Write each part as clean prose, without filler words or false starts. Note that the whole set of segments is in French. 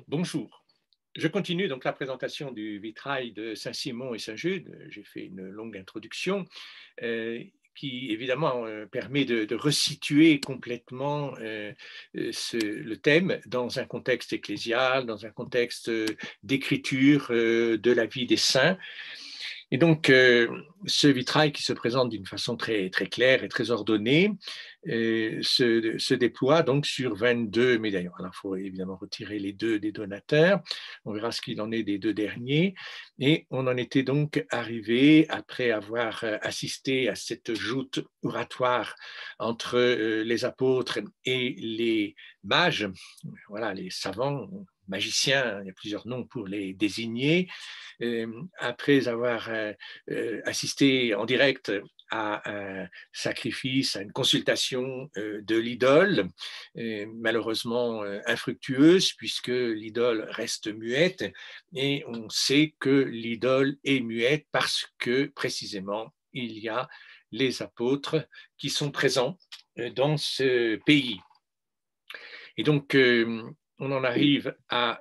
Bonjour. Je continue donc la présentation du vitrail de Saint-Simon et Saint-Jude. J'ai fait une longue introduction qui évidemment permet de resituer complètement le thème dans un contexte ecclésial, dans un contexte d'écriture de la vie des saints. Et donc, ce vitrail qui se présente d'une façon très, très claire et très ordonnée se déploie donc sur 22 médaillons. Alors, il faut évidemment retirer les deux des donateurs. On verra ce qu'il en est des deux derniers. Et on en était donc arrivé, après avoir assisté à cette joute oratoire entre les apôtres et les mages, voilà, les savants, magiciens, il y a plusieurs noms pour les désigner, après avoir assisté en direct à un sacrifice, à une consultation de l'idole, malheureusement infructueuse, puisque l'idole reste muette, et on sait que l'idole est muette parce que précisément il y a les apôtres qui sont présents dans ce pays. Et donc, on en arrive à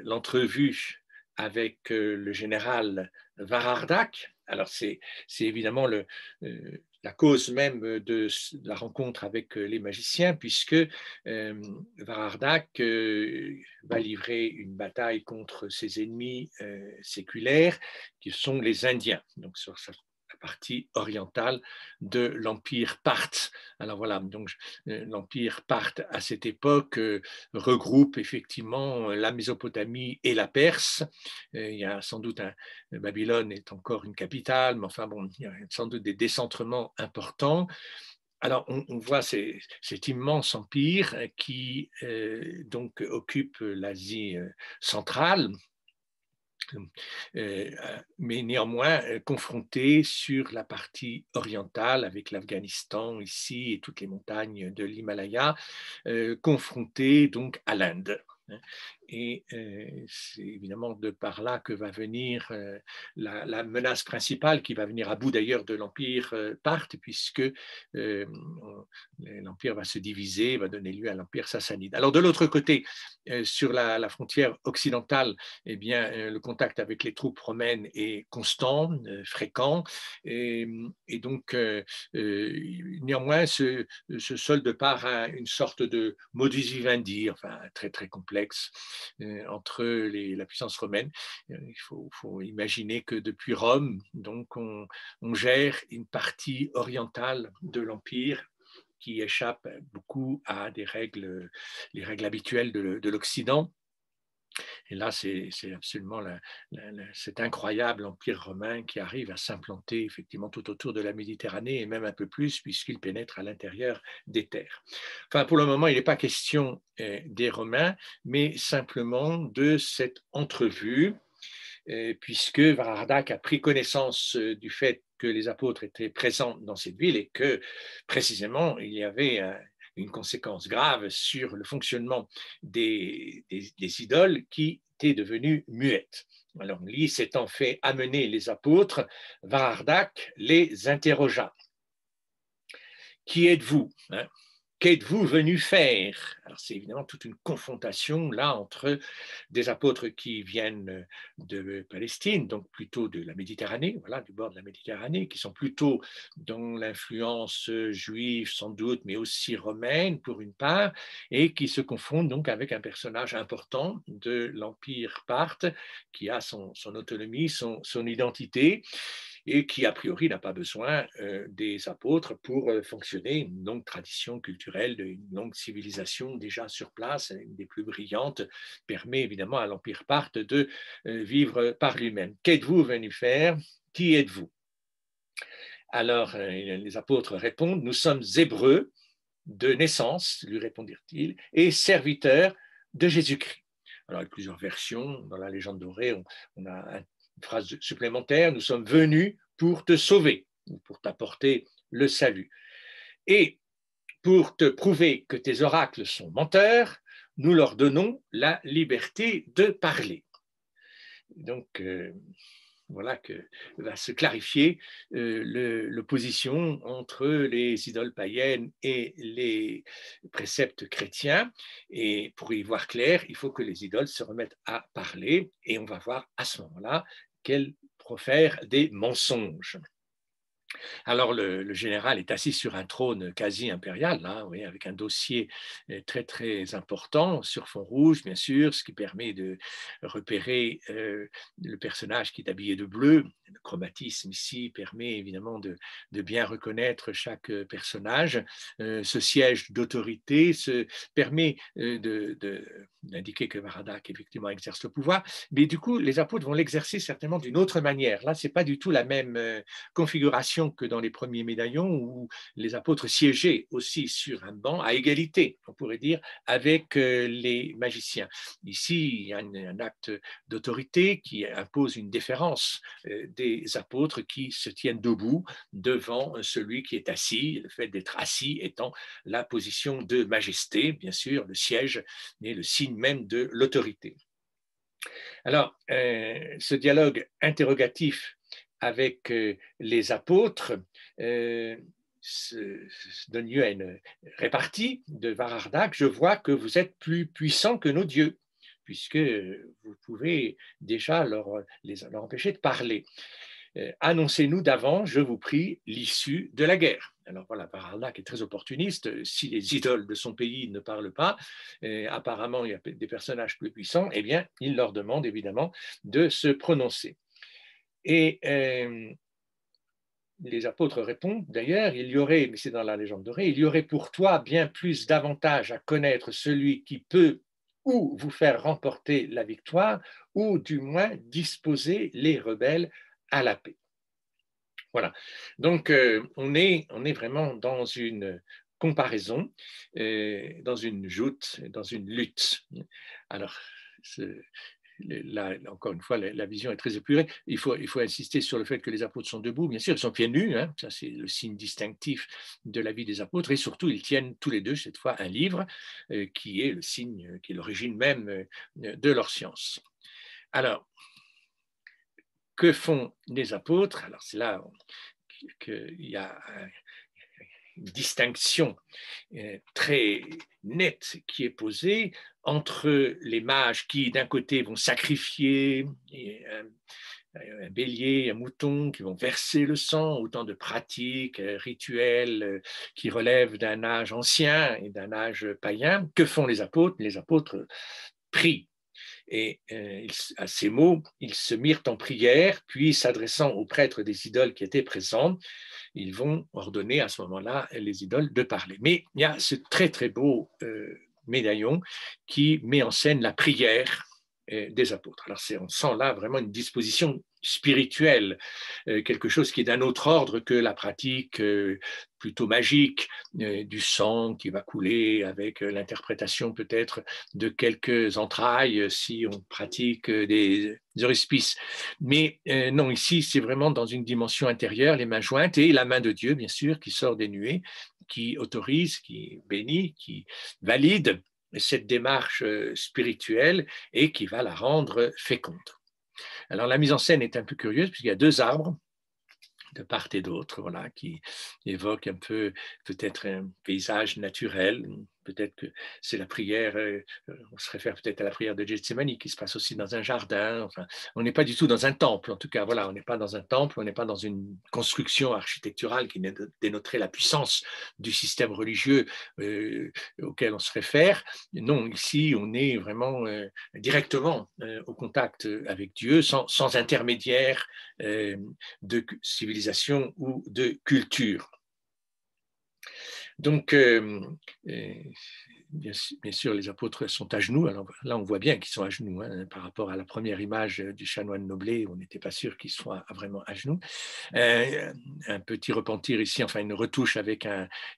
l'entrevue avec le général Varardak. Alors, c'est évidemment la cause même de la rencontre avec les magiciens, puisque Varardak va livrer une bataille contre ses ennemis séculaires, qui sont les Indiens. Donc, sur la partie orientale de l'Empire parthe. Alors voilà, donc l'Empire parthe à cette époque regroupe effectivement la Mésopotamie et la Perse. Il y a sans doute Babylone est encore une capitale, mais enfin bon, il y a sans doute des décentrements importants. Alors, on voit cet immense empire qui donc occupe l'Asie centrale, mais néanmoins confronté sur la partie orientale avec l'Afghanistan ici et toutes les montagnes de l'Himalaya, confronté donc à l'Inde. Et c'est évidemment de par là que va venir la menace principale qui va venir à bout d'ailleurs de l'Empire parthe, puisque l'Empire va se diviser, va donner lieu à l'Empire sassanide. Alors de l'autre côté, sur la frontière occidentale, eh bien, le contact avec les troupes romaines est constant, fréquent, et donc néanmoins se solde par une sorte de modus vivendi, enfin très très complexe, entre la puissance romaine. Il faut imaginer que depuis Rome, donc on gère une partie orientale de l'Empire qui échappe beaucoup à les règles habituelles de l'Occident. Et là, c'est absolument cet incroyable empire romain qui arrive à s'implanter effectivement tout autour de la Méditerranée et même un peu plus puisqu'il pénètre à l'intérieur des terres. Enfin, pour le moment, il n'est pas question des Romains, mais simplement de cette entrevue, puisque Varardak a pris connaissance du fait que les apôtres étaient présents dans cette ville et que précisément il y avait une conséquence grave sur le fonctionnement des idoles qui étaient devenues muettes. Alors, lui s'étant fait amener les apôtres, Varardak les interrogea. Qui êtes-vous, hein? Qu'êtes-vous venu faire? Alors, c'est évidemment toute une confrontation là entre des apôtres qui viennent de Palestine, donc plutôt de la Méditerranée, voilà, du bord de la Méditerranée, qui sont plutôt dans l'influence juive sans doute, mais aussi romaine pour une part, et qui se confondent donc avec un personnage important de l'Empire parthe, qui a son autonomie, son identité, et qui, a priori, n'a pas besoin des apôtres pour fonctionner, une longue tradition culturelle, une longue civilisation déjà sur place, une des plus brillantes, permet évidemment à l'Empire parthe de vivre par lui-même. Qu'êtes-vous venu faire? Qui êtes-vous? Alors, les apôtres répondent, nous sommes hébreux de naissance, lui répondirent-ils, et serviteurs de Jésus-Christ. Alors, il y a plusieurs versions. Dans la légende dorée, on a une phrase supplémentaire, nous sommes venus pour te sauver, pour t'apporter le salut. Et pour te prouver que tes oracles sont menteurs, nous leur donnons la liberté de parler. Donc, voilà que va se clarifier l'opposition entre les idoles païennes et les préceptes chrétiens. Et pour y voir clair, il faut que les idoles se remettent à parler et on va voir à ce moment-là qu'elles profèrent des mensonges. Alors le général est assis sur un trône quasi impérial, là, oui, avec un dossier très très important sur fond rouge, bien sûr, ce qui permet de repérer le personnage qui est habillé de bleu. Le chromatisme ici permet évidemment de bien reconnaître chaque personnage. Ce siège d'autorité permet d'indiquer que Varadak effectivement exerce le pouvoir, mais du coup les apôtres vont l'exercer certainement d'une autre manière. Là, c'est pas du tout la même configuration que dans les premiers médaillons où les apôtres siégeaient aussi sur un banc à égalité, on pourrait dire, avec les magiciens. Ici, il y a un acte d'autorité qui impose une déférence des apôtres qui se tiennent debout devant celui qui est assis, le fait d'être assis étant la position de majesté, bien sûr, le siège est le signe même de l'autorité. Alors, ce dialogue interrogatif avec les apôtres donne lieu à une répartie de Varardak. Je vois que vous êtes plus puissants que nos dieux, puisque vous pouvez déjà leur empêcher de parler. Annoncez-nous d'avance, je vous prie, l'issue de la guerre. Alors voilà, Varardak est très opportuniste. Si les idoles de son pays ne parlent pas, apparemment il y a des personnages plus puissants, eh bien, il leur demande évidemment de se prononcer. Et les apôtres répondent d'ailleurs, il y aurait, mais c'est dans la légende dorée, il y aurait pour toi bien plus d'avantages à connaître celui qui peut ou vous faire remporter la victoire, ou du moins disposer les rebelles à la paix. Voilà. Donc, on est vraiment dans une comparaison, dans une joute, dans une lutte. Alors, là, encore une fois, la vision est très épurée. Il faut insister sur le fait que les apôtres sont debout, bien sûr, ils sont pieds nus, hein, ça c'est le signe distinctif de la vie des apôtres, et surtout, ils tiennent tous les deux, cette fois, un livre qui est le signe, qui est l'origine même de leur science. Alors, que font les apôtres? Alors, c'est là qu'il y a une distinction très nette qui est posée entre les mages qui, d'un côté, vont sacrifier un bélier, un mouton, qui vont verser le sang, autant de pratiques rituelles qui relèvent d'un âge ancien et d'un âge païen. Que font les apôtres? Les apôtres prient. Et à ces mots, ils se mirent en prière, puis s'adressant aux prêtres des idoles qui étaient présents, ils vont ordonner à ce moment-là les idoles de parler. Mais il y a ce très très beau médaillon qui met en scène la prière des apôtres. Alors on sent là vraiment une disposition spirituelle, quelque chose qui est d'un autre ordre que la pratique plutôt magique du sang qui va couler avec l'interprétation peut-être de quelques entrailles si on pratique des aurispices. Mais non, ici, c'est vraiment dans une dimension intérieure, les mains jointes et la main de Dieu, bien sûr, qui sort des nuées, qui autorise, qui bénit, qui valide cette démarche spirituelle et qui va la rendre féconde. Alors la mise en scène est un peu curieuse puisqu'il y a deux arbres de part et d'autre, voilà, qui évoquent un peu peut-être un paysage naturel. Peut-être que c'est la prière, on se réfère peut-être à la prière de Gethsemane qui se passe aussi dans un jardin. Enfin, on n'est pas du tout dans un temple, en tout cas, voilà, on n'est pas dans un temple, on n'est pas dans une construction architecturale qui dénoterait la puissance du système religieux auquel on se réfère. Non, ici, on est vraiment directement au contact avec Dieu, sans intermédiaire de civilisation ou de culture. Donc, bien sûr, les apôtres sont à genoux. Alors là, on voit bien qu'ils sont à genoux hein, par rapport à la première image du chanoine Noblet, où on n'était pas sûr qu'ils soient vraiment à genoux. Un petit repentir ici, enfin une retouche avec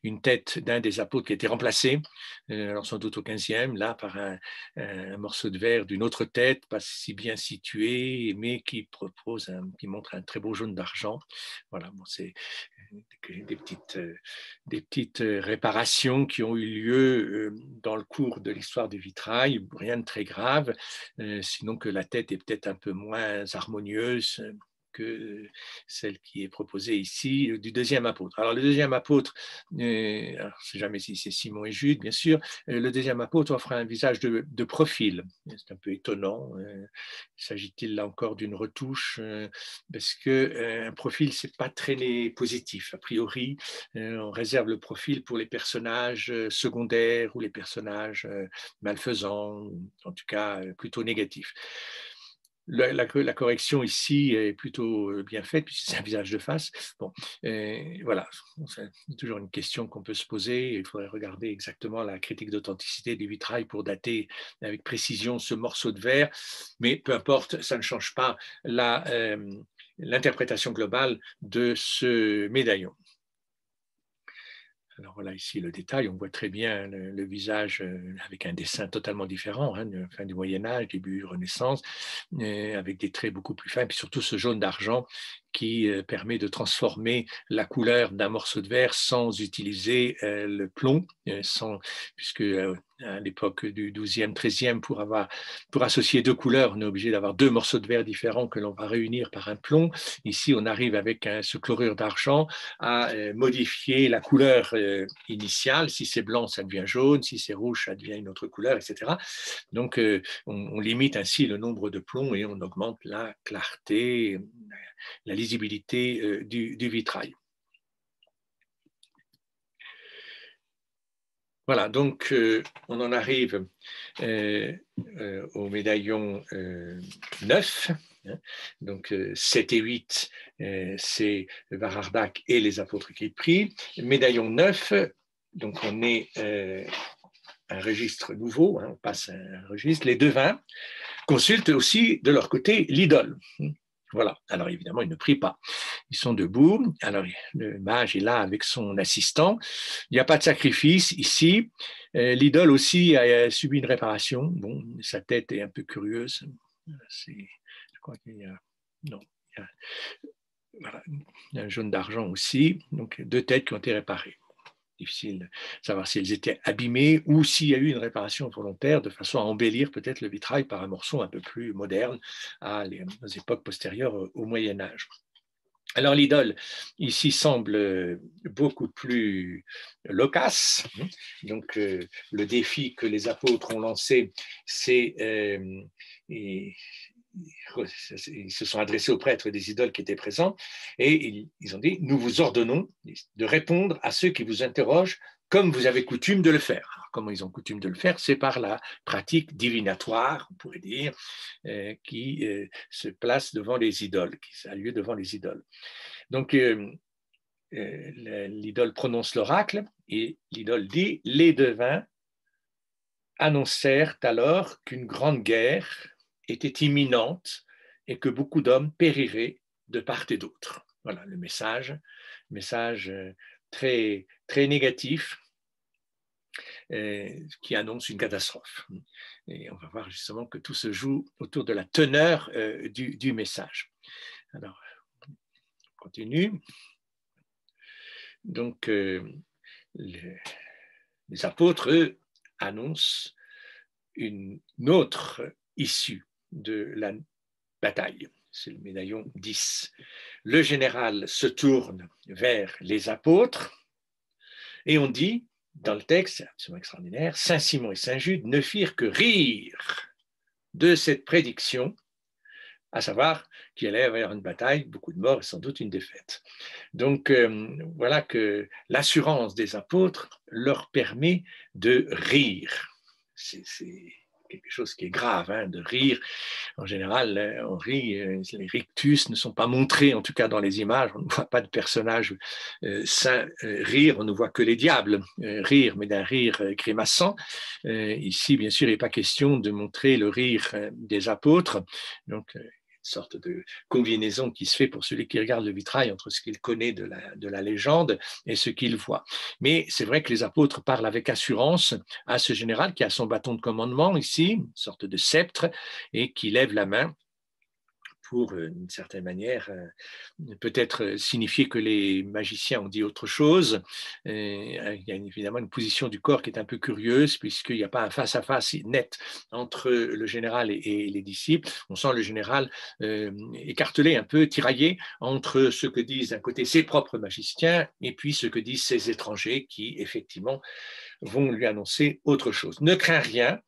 une tête d'un des apôtres qui a été remplacé, alors sans doute au 15e, là par un morceau de verre d'une autre tête, pas si bien située, mais qui qui montre un très beau jaune d'argent. Voilà, bon, c'est des petites réparations qui ont eu lieu dans le cours de l'histoire du vitrail, rien de très grave, sinon que la tête est peut-être un peu moins harmonieuse que celle qui est proposée ici du deuxième apôtre. Alors le deuxième apôtre, je ne sais jamais si c'est Simon et Jude, bien sûr, le deuxième apôtre offre un visage de profil. C'est un peu étonnant. S'agit-il là encore d'une retouche? Parce qu'un profil, ce n'est pas très positif. A priori, on réserve le profil pour les personnages secondaires ou les personnages malfaisants, en tout cas plutôt négatifs. La correction ici est plutôt bien faite, puisque c'est un visage de face. Bon, voilà, c'est toujours une question qu'on peut se poser. Il faudrait regarder exactement la critique d'authenticité du vitrail pour dater avec précision ce morceau de verre. Mais peu importe, ça ne change pas l'interprétation globale de ce médaillon. Alors voilà ici le détail, on voit très bien le visage avec un dessin totalement différent, fin du Moyen-Âge, début Renaissance, avec des traits beaucoup plus fins, puis surtout ce jaune d'argent qui permet de transformer la couleur d'un morceau de verre sans utiliser le plomb, puisque à l'époque du 12e, 13e, pour associer deux couleurs, on est obligé d'avoir deux morceaux de verre différents que l'on va réunir par un plomb. Ici, on arrive avec ce chlorure d'argent à modifier la couleur initiale. Si c'est blanc, ça devient jaune. Si c'est rouge, ça devient une autre couleur, etc. Donc, on limite ainsi le nombre de plombs et on augmente la clarté, la lisibilité du vitrail. Voilà, donc on en arrive au médaillon 9. Donc 7 et 8, c'est Varardach et les apôtres qui prient. Médaillon 9, donc on est un registre nouveau, on passe à un registre. Les devins consultent aussi de leur côté l'idole. Voilà, alors évidemment, ils ne prient pas. Ils sont debout. Alors, le mage est là avec son assistant. Il n'y a pas de sacrifice ici. L'idole aussi a subi une réparation. Bon, sa tête est un peu curieuse. Je crois qu'il y a... Non, voilà, il y a un jaune d'argent aussi. Donc, deux têtes qui ont été réparées. Difficile de savoir si elles étaient abîmées ou s'il y a eu une réparation volontaire de façon à embellir peut-être le vitrail par un morceau un peu plus moderne aux époques postérieures au Moyen-Âge. Alors l'idole ici semble beaucoup plus loquace. Donc le défi que les apôtres ont lancé, c'est ils se sont adressés aux prêtres des idoles qui étaient présents et ils ont dit, nous vous ordonnons de répondre à ceux qui vous interrogent comme vous avez coutume de le faire. Alors, comment ils ont coutume de le faire? C'est par la pratique divinatoire, on pourrait dire, qui se place devant les idoles, qui a lieu devant les idoles. Donc, l'idole prononce l'oracle et l'idole dit, les devins annoncèrent alors qu'une grande guerre était imminente et que beaucoup d'hommes périraient de part et d'autre. Voilà le message très, très négatif qui annonce une catastrophe. Et on va voir justement que tout se joue autour de la teneur du message. Alors, on continue. Donc, les apôtres, eux, annoncent une autre issue de la bataille. C'est le médaillon 10. Le général se tourne vers les apôtres et on dit, dans le texte, c'est absolument extraordinaire, Saint Simon et Saint Jude ne firent que rire de cette prédiction, à savoir qu'il allait y avoir une bataille, beaucoup de morts et sans doute une défaite. Donc voilà que l'assurance des apôtres leur permet de rire. C'est quelque chose qui est grave, de rire. En général, on rit, les rictus ne sont pas montrés, en tout cas dans les images, on ne voit pas de personnages saints rire, on ne voit que les diables rire, mais d'un rire grimaçant. Ici, bien sûr, il n'est pas question de montrer le rire des apôtres, donc sorte de combinaison qui se fait pour celui qui regarde le vitrail entre ce qu'il connaît de la légende et ce qu'il voit. Mais c'est vrai que les apôtres parlent avec assurance à ce général qui a son bâton de commandement ici, une sorte de sceptre, et qui lève la main pour, d'une certaine manière, peut-être signifier que les magiciens ont dit autre chose. Il y a évidemment une position du corps qui est un peu curieuse, puisqu'il n'y a pas un face-à-face net entre le général et les disciples. On sent le général écartelé, un peu tiraillé entre ce que disent d'un côté ses propres magiciens et puis ce que disent ces étrangers qui, effectivement, vont lui annoncer autre chose. Ne crains rien,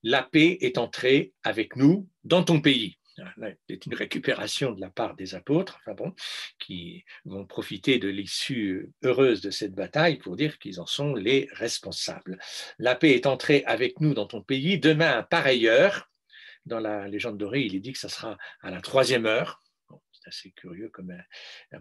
la paix est entrée avec nous dans ton pays. C'est une récupération de la part des apôtres, enfin bon, qui vont profiter de l'issue heureuse de cette bataille pour dire qu'ils en sont les responsables. La paix est entrée avec nous dans ton pays, demain à pareille heure. Dans la légende dorée, il est dit que ça sera à la 3e heure. Bon, c'est assez curieux comme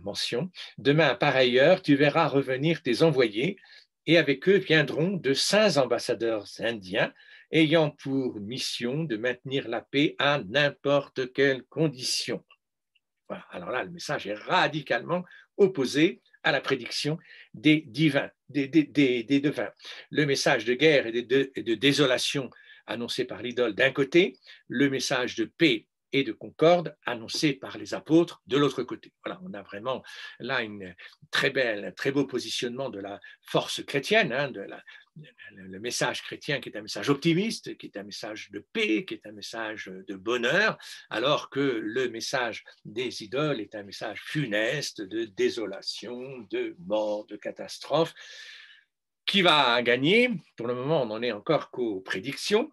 mention. Demain à pareille heure, tu verras revenir tes envoyés et avec eux viendront de saints ambassadeurs indiens ayant pour mission de maintenir la paix à n'importe quelle condition. Voilà. Alors là, le message est radicalement opposé à la prédiction des divins, des devins. Le message de guerre et de désolation annoncé par l'idole d'un côté, le message de paix et de concorde annoncé par les apôtres de l'autre côté. Voilà, on a vraiment là un très beau positionnement de la force chrétienne, le message chrétien qui est un message optimiste, qui est un message de paix, qui est un message de bonheur, alors que le message des idoles est un message funeste de désolation, de mort, de catastrophe. Qui va gagner? Pour le moment, on n'en est encore qu'aux prédictions.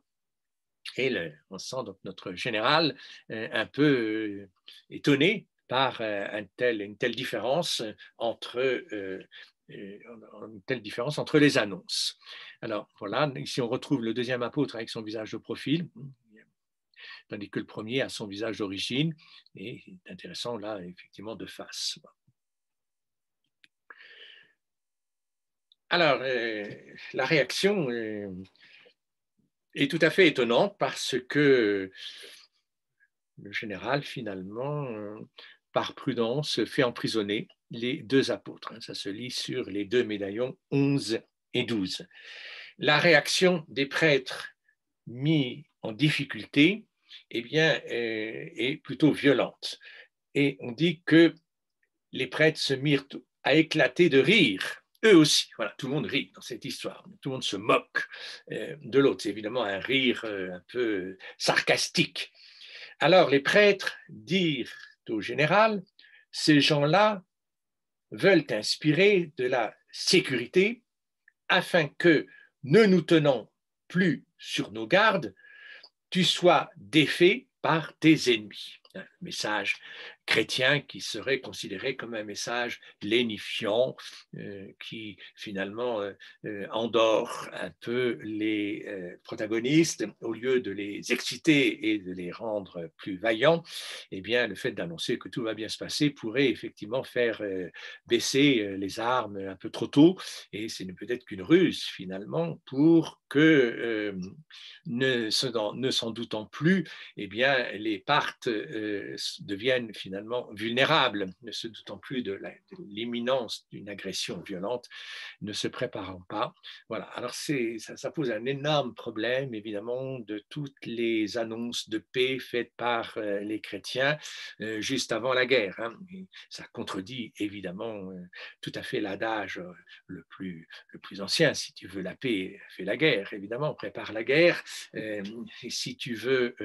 Et on sent donc notre général un peu étonné par une telle différence entre les annonces. Alors voilà, ici on retrouve le deuxième apôtre avec son visage de profil, tandis que le premier a son visage d'origine, et c'est intéressant là, effectivement, de face. Alors, la réaction est tout à fait étonnante parce que le général, finalement, par prudence, fait emprisonner les 2 apôtres. Ça se lit sur les 2 médaillons 11 et 12. La réaction des prêtres mis en difficulté, eh bien, est plutôt violente. Et on dit que les prêtres se mirent à éclater de rire. Eux aussi, voilà, tout le monde rit dans cette histoire, tout le monde se moque de l'autre. C'est évidemment un rire un peu sarcastique. Alors les prêtres dirent au général, ces gens-là veulent inspirer de la sécurité afin que, ne nous tenant plus sur nos gardes, tu sois défait par tes ennemis. Un message chrétien qui serait considéré comme un message lénifiant, qui finalement endort un peu les protagonistes au lieu de les exciter et de les rendre plus vaillants. Eh bien, le fait d'annoncer que tout va bien se passer pourrait effectivement faire baisser les armes un peu trop tôt, et ce n'est peut-être qu'une ruse finalement pour que ne s'en doutant plus, eh bien, les Parthes deviennent finalement vulnérables, ne se doutant plus de l'imminence d'une agression violente, ne se préparant pas. Voilà. Alors ça pose un énorme problème, évidemment, de toutes les annonces de paix faites par les chrétiens juste avant la guerre. Ça contredit évidemment tout à fait l'adage le plus ancien: si tu veux la paix, fais la guerre. Évidemment, prépare la guerre. Si tu veux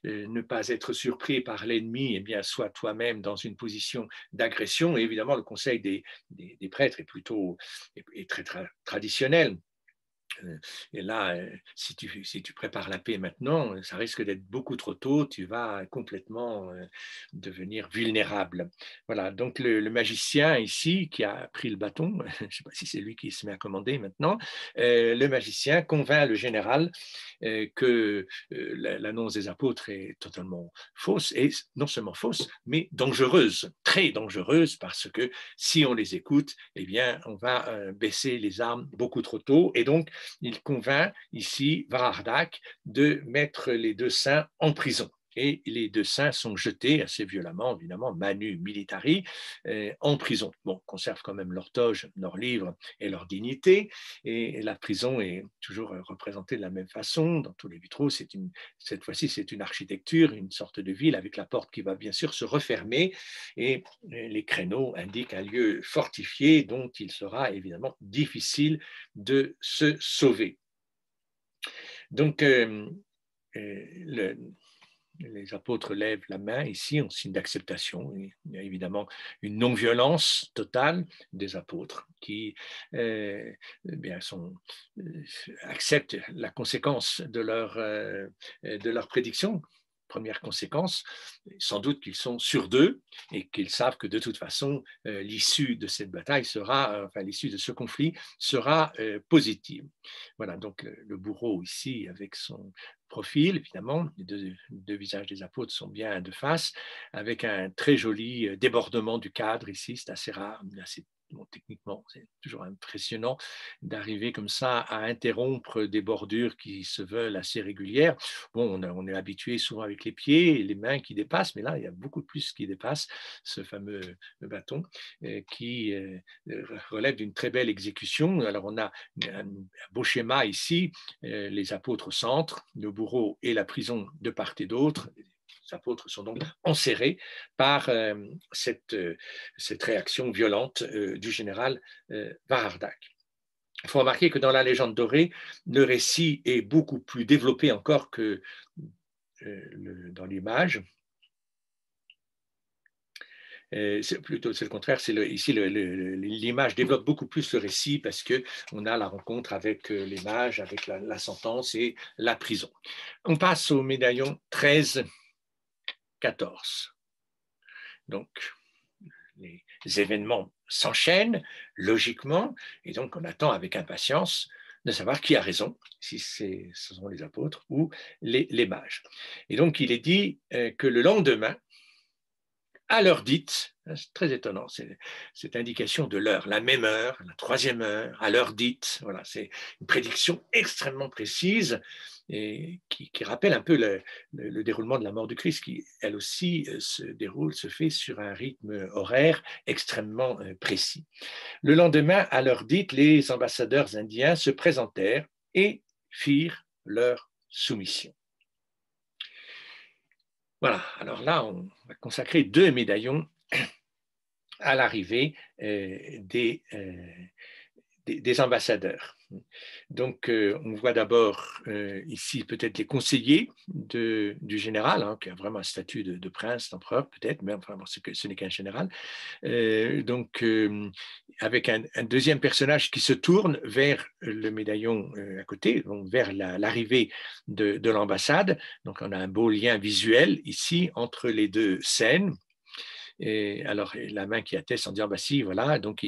ne pas être surpris par l'ennemi, eh bien, sois toi-même dans une position d'agression. Et évidemment, le conseil des prêtres est très traditionnel. Et là, si tu prépares la paix maintenant, ça risque d'être beaucoup trop tôt, tu vas complètement devenir vulnérable. Voilà, donc le magicien ici, qui a pris le bâton, je ne sais pas si c'est lui qui se met à commander maintenant, le magicien convainc le général que l'annonce des apôtres est totalement fausse, et non seulement fausse, mais dangereuse, très dangereuse, parce que si on les écoute, eh bien, on va baisser les armes beaucoup trop tôt, et donc il convainc ici Varardak de mettre les 2 saints en prison. et les deux saints sont jetés assez violemment, évidemment, manu militari, en prison. Bon, conservent quand même leur toge, leur livre et leur dignité, et la prison est toujours représentée de la même façon dans tous les vitraux. Cette fois-ci, c'est une architecture, une sorte de ville avec la porte qui va bien sûr se refermer, et les créneaux indiquent un lieu fortifié dont il sera évidemment difficile de se sauver. Donc, les apôtres lèvent la main ici en signe d'acceptation. Il y a évidemment une non-violence totale des apôtres qui bien acceptent la conséquence de leur prédiction. Première conséquence, sans doute qu'ils sont sûrs d'eux et qu'ils savent que de toute façon, l'issue de cette bataille sera, enfin l'issue de ce conflit sera positive. Voilà, donc le bourreau ici avec son profil, évidemment, les deux visages des apôtres sont bien de face, avec un très joli débordement du cadre ici, c'est assez rare, bon, techniquement, c'est toujours impressionnant d'arriver comme ça à interrompre des bordures qui se veulent assez régulières. Bon, on est habitué souvent avec les pieds et les mains qui dépassent, mais là, il y a beaucoup plus qui dépasse ce fameux bâton qui relève d'une très belle exécution. Alors, on a un beau schéma ici, les apôtres au centre, le bourreau et la prison de part et d'autre. Les apôtres sont donc enserrés par cette réaction violente du général Vahardak. Il faut remarquer que dans la légende dorée, le récit est beaucoup plus développé encore que dans l'image. C'est le contraire. Ici, l'image développe beaucoup plus le récit parce qu'on a la rencontre avec les mages, avec la sentence et la prison. On passe au médaillon 13-14. Donc, les événements s'enchaînent logiquement et donc on attend avec impatience de savoir qui a raison, si ce sont les apôtres ou les mages. Et donc, il est dit que le lendemain, à l'heure dite, c'est très étonnant, cette indication de l'heure, la même heure, la troisième heure, à l'heure dite, voilà, c'est une prédiction extrêmement précise et qui rappelle un peu le déroulement de la mort du Christ, qui elle aussi se fait sur un rythme horaire extrêmement précis. Le lendemain, à l'heure dite, les ambassadeurs indiens se présentèrent et firent leur soumission. Voilà, alors là, on va consacrer 2 médaillons à l'arrivée des ambassadeurs. Donc, on voit d'abord ici peut-être les conseillers du général, hein, qui a vraiment un statut de prince, d'empereur peut-être, mais enfin, ce n'est qu'un général. Donc, avec un deuxième personnage qui se tourne vers le médaillon à côté, donc vers l'arrivée de l'ambassade. Donc, on a un beau lien visuel ici entre les deux scènes. Et alors, la main qui atteste en disant, bah si, voilà, donc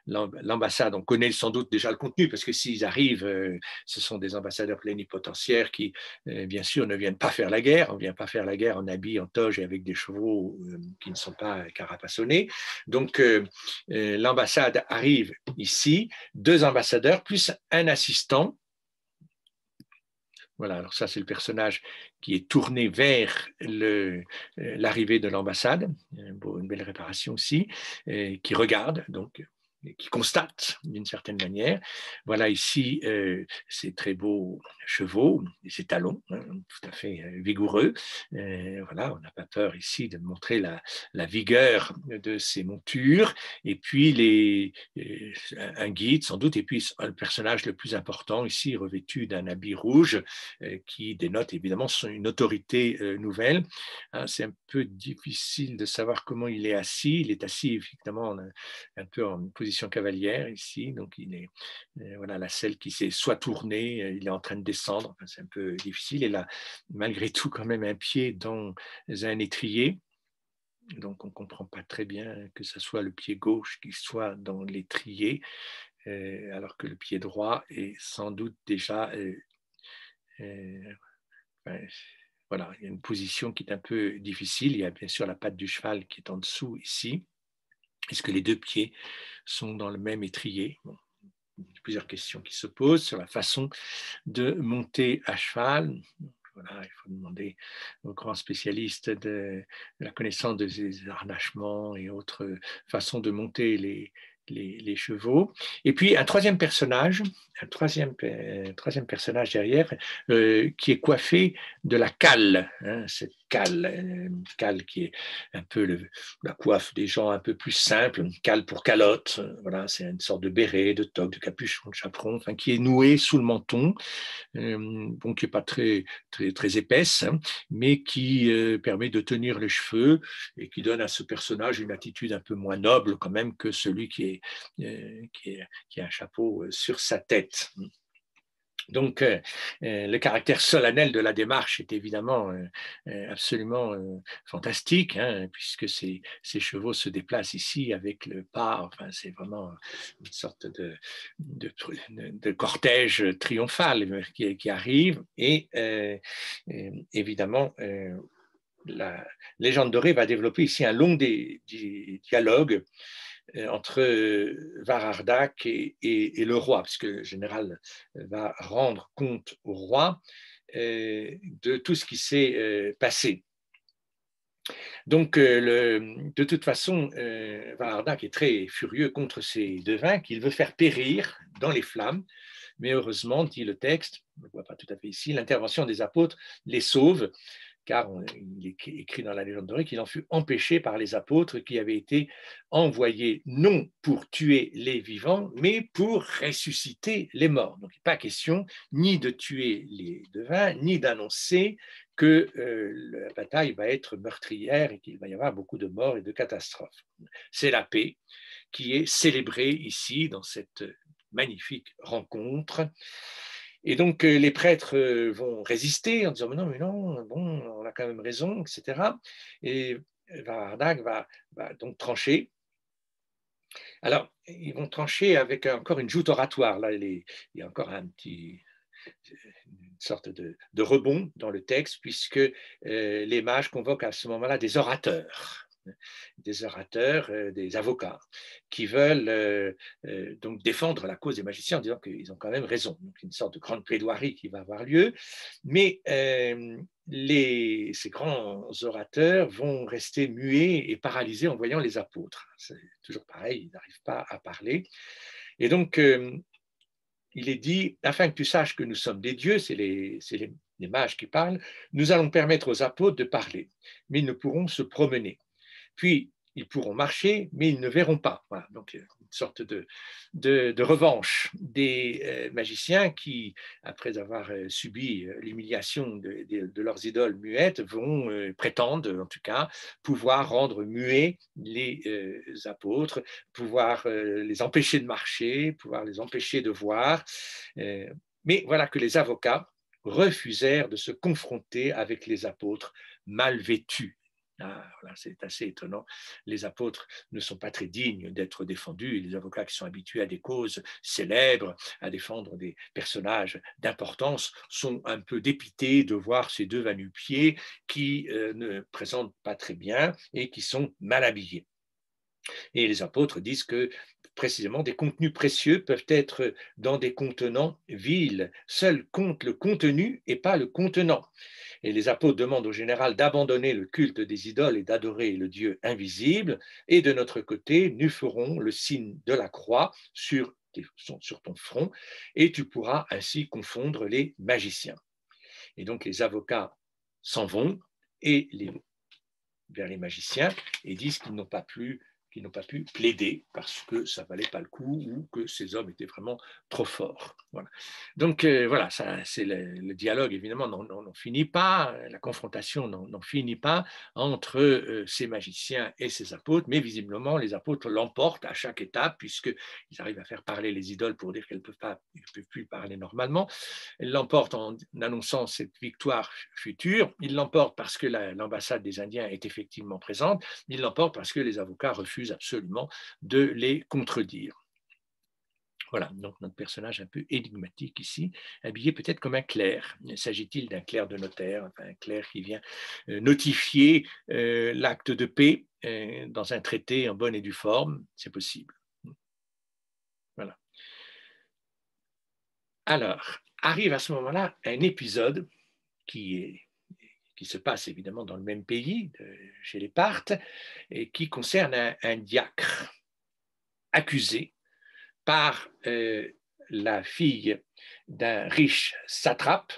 l'ambassade, on connaît sans doute déjà le contenu, parce que s'ils arrivent, ce sont des ambassadeurs plénipotentiaires qui, bien sûr, ne viennent pas faire la guerre. On ne vient pas faire la guerre en habit, en toge et avec des chevaux qui ne sont pas carapassonnés. Donc, l'ambassade arrive ici, 2 ambassadeurs plus un assistant. Voilà, alors ça, c'est le personnage qui est tourné vers l'arrivée de l'ambassade, une belle réparation aussi, qui regarde, donc, qui constate d'une certaine manière. Voilà ici ces très beaux chevaux, ces talons, hein, tout à fait vigoureux. Voilà, on n'a pas peur ici de montrer la vigueur de ces montures. Et puis un guide sans doute, et puis le personnage le plus important ici, revêtu d'un habit rouge, qui dénote évidemment une autorité nouvelle. Hein, c'est un peu difficile de savoir comment il est assis. Il est assis évidemment un peu en position cavalière ici, donc il est voilà, la selle qui s'est soit tournée, il est en train de descendre, enfin, c'est un peu difficile. Il a malgré tout quand même un pied dans un étrier. Donc, on ne comprend pas très bien que ce soit le pied gauche qui soit dans l'étrier, alors que le pied droit est sans doute déjà voilà, il y a une position qui est un peu difficile. Il y a bien sûr la patte du cheval qui est en dessous ici. Est-ce que les 2 pieds sont dans le même étrier? Bon, il y a plusieurs questions qui se posent sur la façon de monter à cheval. voilà, il faut demander aux grands spécialistes de la connaissance des harnachements et autres façons de monter les chevaux. Et puis troisième personnage derrière, qui est coiffé de la cale, hein, cette cale qui est un peu la coiffe des gens un peu plus simples, une cale pour calotte, voilà, c'est une sorte de béret, de toque, de capuchon, de chaperon, enfin, qui est noué sous le menton, bon, qui n'est pas très épaisse, hein, mais qui permet de tenir les cheveux et qui donne à ce personnage une attitude un peu moins noble quand même que celui qui a un chapeau sur sa tête. Donc, le caractère solennel de la démarche est évidemment absolument fantastique, hein, puisque ces chevaux se déplacent ici avec le pas. Enfin, c'est vraiment une sorte de cortège triomphal qui arrive. Et évidemment, la légende dorée va développer ici un long dialogue entre Varardak et le roi, puisque le général va rendre compte au roi de tout ce qui s'est passé. Donc, de toute façon, Varardak est très furieux contre ces devins qu'il veut faire périr dans les flammes, mais heureusement, dit le texte, on ne le voit pas tout à fait ici, l'intervention des apôtres les sauve, car il est écrit dans la légende dorée qu'il en fut empêché par les apôtres qui avaient été envoyés non pour tuer les vivants, mais pour ressusciter les morts. Donc, il n'est pas question ni de tuer les devins, ni d'annoncer que la bataille va être meurtrière et qu'il va y avoir beaucoup de morts et de catastrophes. C'est la paix qui est célébrée ici dans cette magnifique rencontre. Et donc, les prêtres vont résister en disant mais non, bon, on a quand même raison, etc. Et Varardak va donc trancher. Alors, ils vont trancher avec encore une joute oratoire. Là, il y a encore une sorte de rebond dans le texte, puisque les mages convoquent à ce moment-là des orateurs, des avocats, qui veulent donc défendre la cause des magiciens en disant qu'ils ont quand même raison. Donc une sorte de grande plaidoirie qui va avoir lieu, mais ces grands orateurs vont rester muets et paralysés en voyant les apôtres. C'est toujours pareil, ils n'arrivent pas à parler. Et donc, il est dit, afin que tu saches que nous sommes des dieux, c'est les mages qui parlent, nous allons permettre aux apôtres de parler, mais ils ne pourront se promener. Puis, ils pourront marcher, mais ils ne verront pas. Voilà, donc une sorte de revanche des magiciens qui, après avoir subi l'humiliation de leurs idoles muettes, vont prétendre, en tout cas, pouvoir rendre muets les apôtres, pouvoir les empêcher de marcher, pouvoir les empêcher de voir. Mais voilà que les avocats refusèrent de se confronter avec les apôtres mal vêtus. Ah, voilà, c'est assez étonnant. Les apôtres ne sont pas très dignes d'être défendus. Les avocats qui sont habitués à des causes célèbres, à défendre des personnages d'importance, sont un peu dépités de voir ces deux va-nu-pieds qui ne présentent pas très bien et qui sont mal habillés. Et les apôtres disent que précisément des contenus précieux peuvent être dans des contenants vils. Seul compte le contenu et pas le contenant. Et les apôtres demandent au général d'abandonner le culte des idoles et d'adorer le Dieu invisible. Et de notre côté, nous ferons le signe de la croix sur ton front et tu pourras ainsi confondre les magiciens. Et donc les avocats s'en vont vers les magiciens et disent qu'ils n'ont pas pu plaider parce que ça ne valait pas le coup ou que ces hommes étaient vraiment trop forts. Voilà. Donc voilà, ça, c'est le dialogue, évidemment, n'en finit pas, la confrontation n'en finit pas entre ces magiciens et ces apôtres, mais visiblement, les apôtres l'emportent à chaque étape, puisqu'ils arrivent à faire parler les idoles pour dire qu'elles ne peuvent plus parler normalement. Ils l'emportent en annonçant cette victoire future, ils l'emportent parce que l'ambassade des Indiens est effectivement présente, ils l'emportent parce que les avocats refusent absolument de les contredire. Voilà, donc notre personnage un peu énigmatique ici, habillé peut-être comme un clerc. S'agit-il d'un clerc de notaire, enfin, un clerc qui vient notifier l'acte de paix dans un traité en bonne et due forme? C'est possible. Voilà. Alors, arrive à ce moment-là un épisode qui se passe évidemment dans le même pays, chez les Parthes, et qui concerne un diacre accusé par la fille d'un riche satrape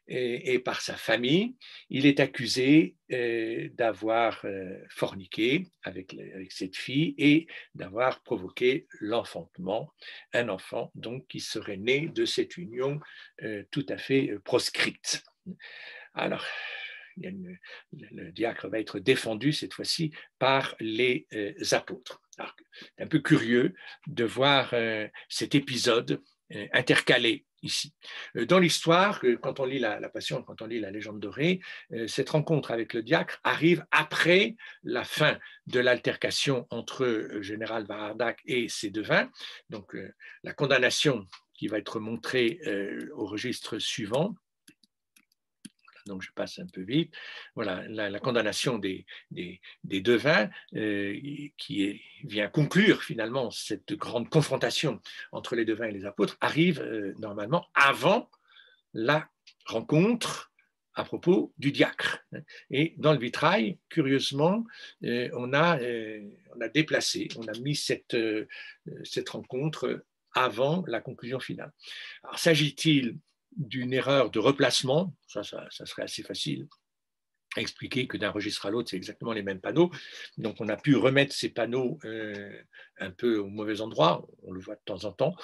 et par sa famille. Il est accusé d'avoir forniqué avec cette fille et d'avoir provoqué l'enfantement, un enfant donc qui serait né de cette union tout à fait proscrite. Alors, le diacre va être défendu cette fois-ci par les apôtres. C'est un peu curieux de voir cet épisode intercalé ici. Dans l'histoire, quand on lit la Passion, quand on lit la légende dorée, cette rencontre avec le diacre arrive après la fin de l'altercation entre le général Varadarc et ses devins. Donc, la condamnation qui va être montrée au registre suivant. Donc je passe un peu vite. Voilà, la condamnation des devins vient conclure finalement cette grande confrontation entre les devins et les apôtres arrive normalement avant la rencontre à propos du diacre. Et dans le vitrail, curieusement, on a déplacé, on a mis cette rencontre avant la conclusion finale. Alors, s'agit-il d'une erreur de replacement? Ça serait assez facile à expliquer que d'un registre à l'autre, c'est exactement les mêmes panneaux. Donc, on a pu remettre ces panneaux un peu au mauvais endroit. On le voit de temps en temps.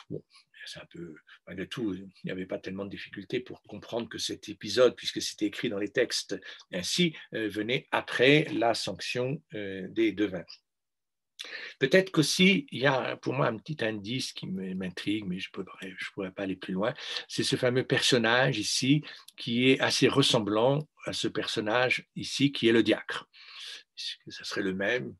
Bon, c'est un peu, malgré tout, il n'y avait pas tellement de difficultés pour comprendre que cet épisode, puisque c'était écrit dans les textes ainsi, venait après la sanction des devins. Peut-être qu'aussi, il y a pour moi un petit indice qui m'intrigue, mais je ne pourrais pas aller plus loin. C'est ce fameux personnage ici qui est assez ressemblant à ce personnage ici qui est le diacre. Est-ce que ça serait le même?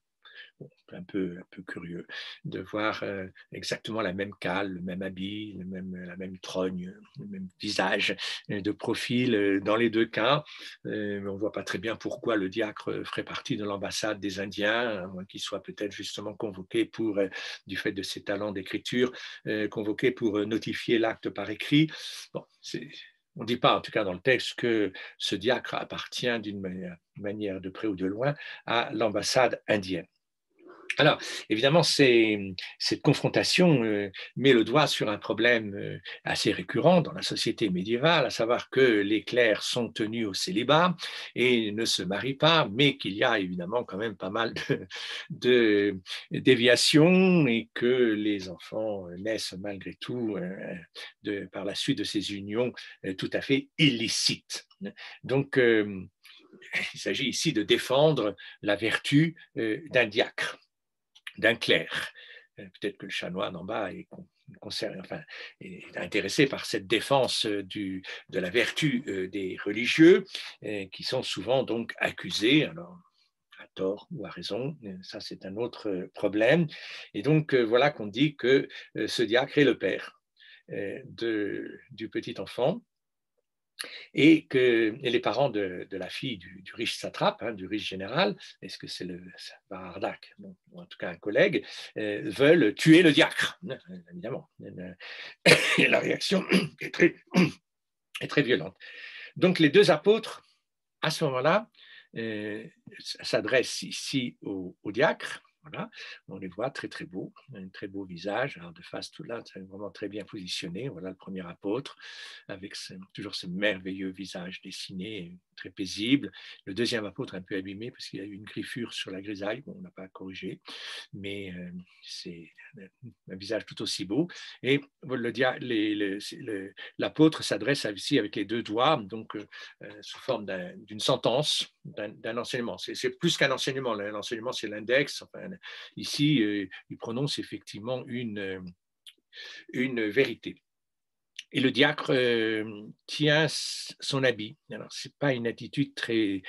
Bon, un peu curieux de voir exactement la même cale, le même habit, la même trogne, le même visage de profil dans les deux cas. On ne voit pas très bien pourquoi le diacre ferait partie de l'ambassade des Indiens, à moins qu'il soit peut-être justement convoqué pour, du fait de ses talents d'écriture, convoqué pour notifier l'acte par écrit. Bon, on ne dit pas, en tout cas dans le texte, que ce diacre appartient d'une manière de près ou de loin à l'ambassade indienne. Alors, évidemment, cette confrontation met le doigt sur un problème assez récurrent dans la société médiévale, à savoir que les clercs sont tenus au célibat et ne se marient pas, mais qu'il y a évidemment quand même pas mal de déviations et que les enfants naissent malgré tout par la suite de ces unions tout à fait illicites. Donc, il s'agit ici de défendre la vertu d'un diacre, d'un clerc. Peut-être que le chanoine en bas est intéressé par cette défense de la vertu des religieux, qui sont souvent donc accusés, alors à tort ou à raison, ça c'est un autre problème. Et donc voilà qu'on dit que ce diacre est le père du petit enfant, et les parents de la fille du riche satrape, du riche général, est-ce que c'est le Varadarc, ou en tout cas un collègue, veulent tuer le diacre, évidemment. Et la réaction est très violente. Donc les deux apôtres, à ce moment-là, s'adressent ici au diacre. Voilà, on les voit très beaux, un très beau visage, alors de face tout là, c'est vraiment très bien positionné. Voilà le premier apôtre avec toujours ce merveilleux visage dessiné, très paisible. Le deuxième apôtre un peu abîmé parce qu'il y a eu une griffure sur la grisaille, bon, on n'a pas corrigé, mais c'est un visage tout aussi beau. Et l'apôtre s'adresse ici avec les deux doigts, donc sous forme d'une sentence, d'un enseignement. C'est plus qu'un enseignement. L'enseignement, c'est l'index. Enfin, ici, il prononce effectivement une vérité. Et le diacre tient son habit. Alors, ce n'est pas une attitude très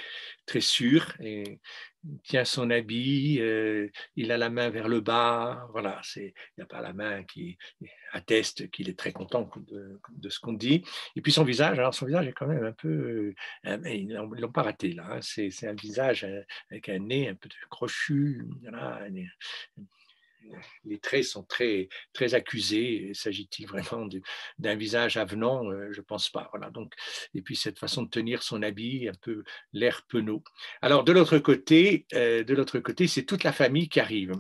sûre. Et il tient son habit, il a la main vers le bas. Voilà, il n'y a pas la main qui atteste qu'il est très content de ce qu'on dit. Et puis son visage est quand même un peu... ils ne l'ont pas raté là. Hein. C'est un visage avec un nez un peu crochu. Voilà, les traits sont très, très accusés. S'agit-il vraiment d'un visage avenant? Je ne pense pas. Voilà. Donc, et puis cette façon de tenir son habit, un peu l'air penaud. Alors de l'autre côté, c'est toute la famille qui arrive.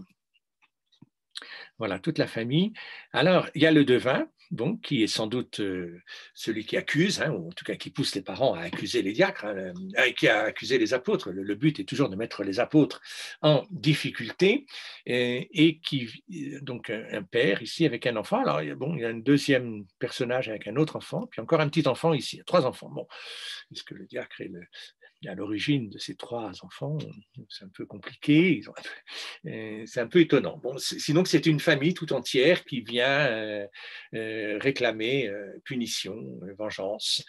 Voilà, toute la famille. Alors, il y a le devin, bon, qui est sans doute celui qui accuse, hein, ou en tout cas qui pousse les parents à accuser les diacres, hein, qui a accusé les apôtres. Le but est toujours de mettre les apôtres en difficulté, et qui, donc un père ici avec un enfant. Alors, bon, il y a un deuxième personnage avec un autre enfant, puis encore un petit enfant ici, il y a 3 enfants. Bon, puisque le diacre est à l'origine de ces 3 enfants, c'est un peu compliqué, c'est un peu étonnant. Bon, sinon, c'est une famille tout entière qui vient réclamer punition, vengeance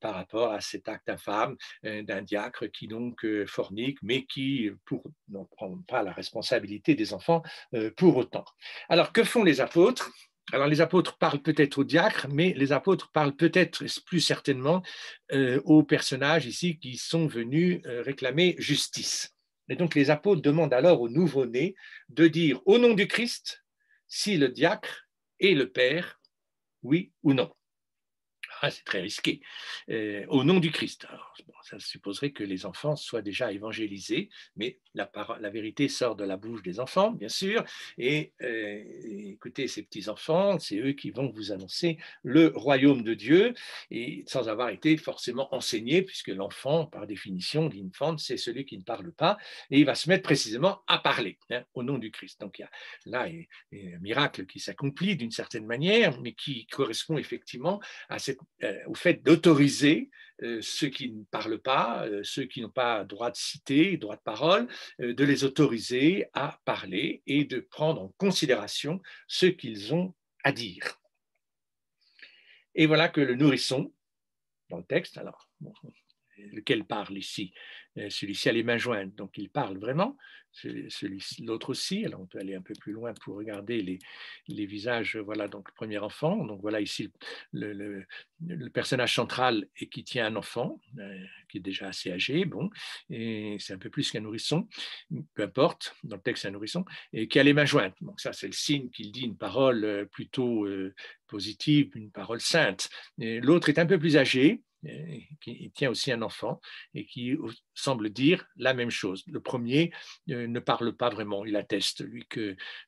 par rapport à cet acte infâme d'un diacre qui donc fornique, mais qui n'en prend pas la responsabilité des enfants pour autant. Alors, que font les apôtres? Alors, les apôtres parlent peut-être au diacre, mais les apôtres parlent peut-être plus certainement aux personnages ici qui sont venus réclamer justice. Et donc, les apôtres demandent alors au nouveau-né de dire au nom du Christ si le diacre est le Père, oui ou non. Ah, c'est très risqué. Au nom du Christ. Alors, bon, ça supposerait que les enfants soient déjà évangélisés, mais la vérité sort de la bouche des enfants, bien sûr. Et écoutez, ces petits-enfants, c'est eux qui vont vous annoncer le royaume de Dieu, et sans avoir été forcément enseigné, puisque l'enfant, par définition, l'infant, c'est celui qui ne parle pas, et il va se mettre précisément à parler, hein, au nom du Christ. Donc, il y a là un miracle qui s'accomplit d'une certaine manière, mais qui correspond effectivement au fait d'autoriser ceux qui ne parlent pas, ceux qui n'ont pas droit de citer, droit de parole, de les autoriser à parler et de prendre en considération ce qu'ils ont à dire. Et voilà que le nourrisson, dans le texte, alors, bon, lequel parle ici, celui-ci a les mains jointes, donc il parle vraiment, l'autre aussi. Alors on peut aller un peu plus loin pour regarder les visages. Voilà, donc le premier enfant, donc voilà ici le personnage central et qui tient un enfant qui est déjà assez âgé, bon, et c'est un peu plus qu'un nourrisson, peu importe, dans le texte c'est un nourrisson, et qui a les mains jointes. Donc ça c'est le signe qu'il dit une parole plutôt positive, une parole sainte. L'autre est un peu plus âgé, qui tient aussi un enfant et qui semble dire la même chose. Le premier ne parle pas vraiment, il atteste, lui,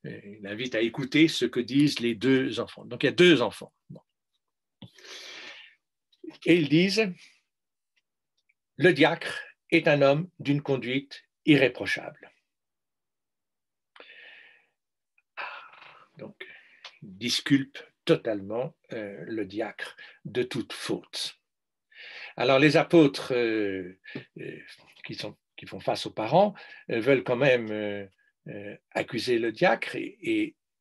il invite à écouter ce que disent les 2 enfants. Donc il y a 2 enfants. Bon. Et ils disent, le diacre est un homme d'une conduite irréprochable. Donc, il disculpe totalement le diacre de toute faute. Alors les apôtres qui font face aux parents veulent quand même accuser le diacre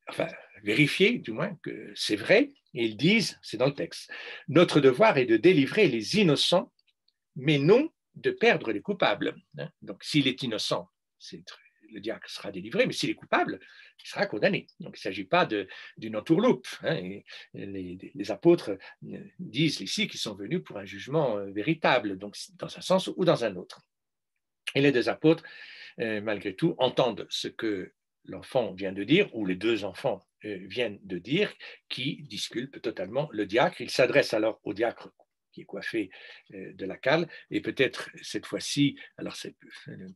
enfin vérifier du moins que c'est vrai, et ils disent, c'est dans le texte, notre devoir est de délivrer les innocents, mais non de perdre les coupables. Donc s'il est innocent, le diacre sera délivré, mais s'il est coupable, il sera condamné. Donc il ne s'agit pas d'une entourloupe. Et les apôtres disent ici qu'ils sont venus pour un jugement véritable, donc dans un sens ou dans un autre. Et les 2 apôtres, malgré tout, entendent ce que l'enfant vient de dire, ou les 2 enfants viennent de dire, qui disculpent totalement le diacre. Il s'adresse alors au diacre qui est coiffé de la cale, et peut-être cette fois-ci, alors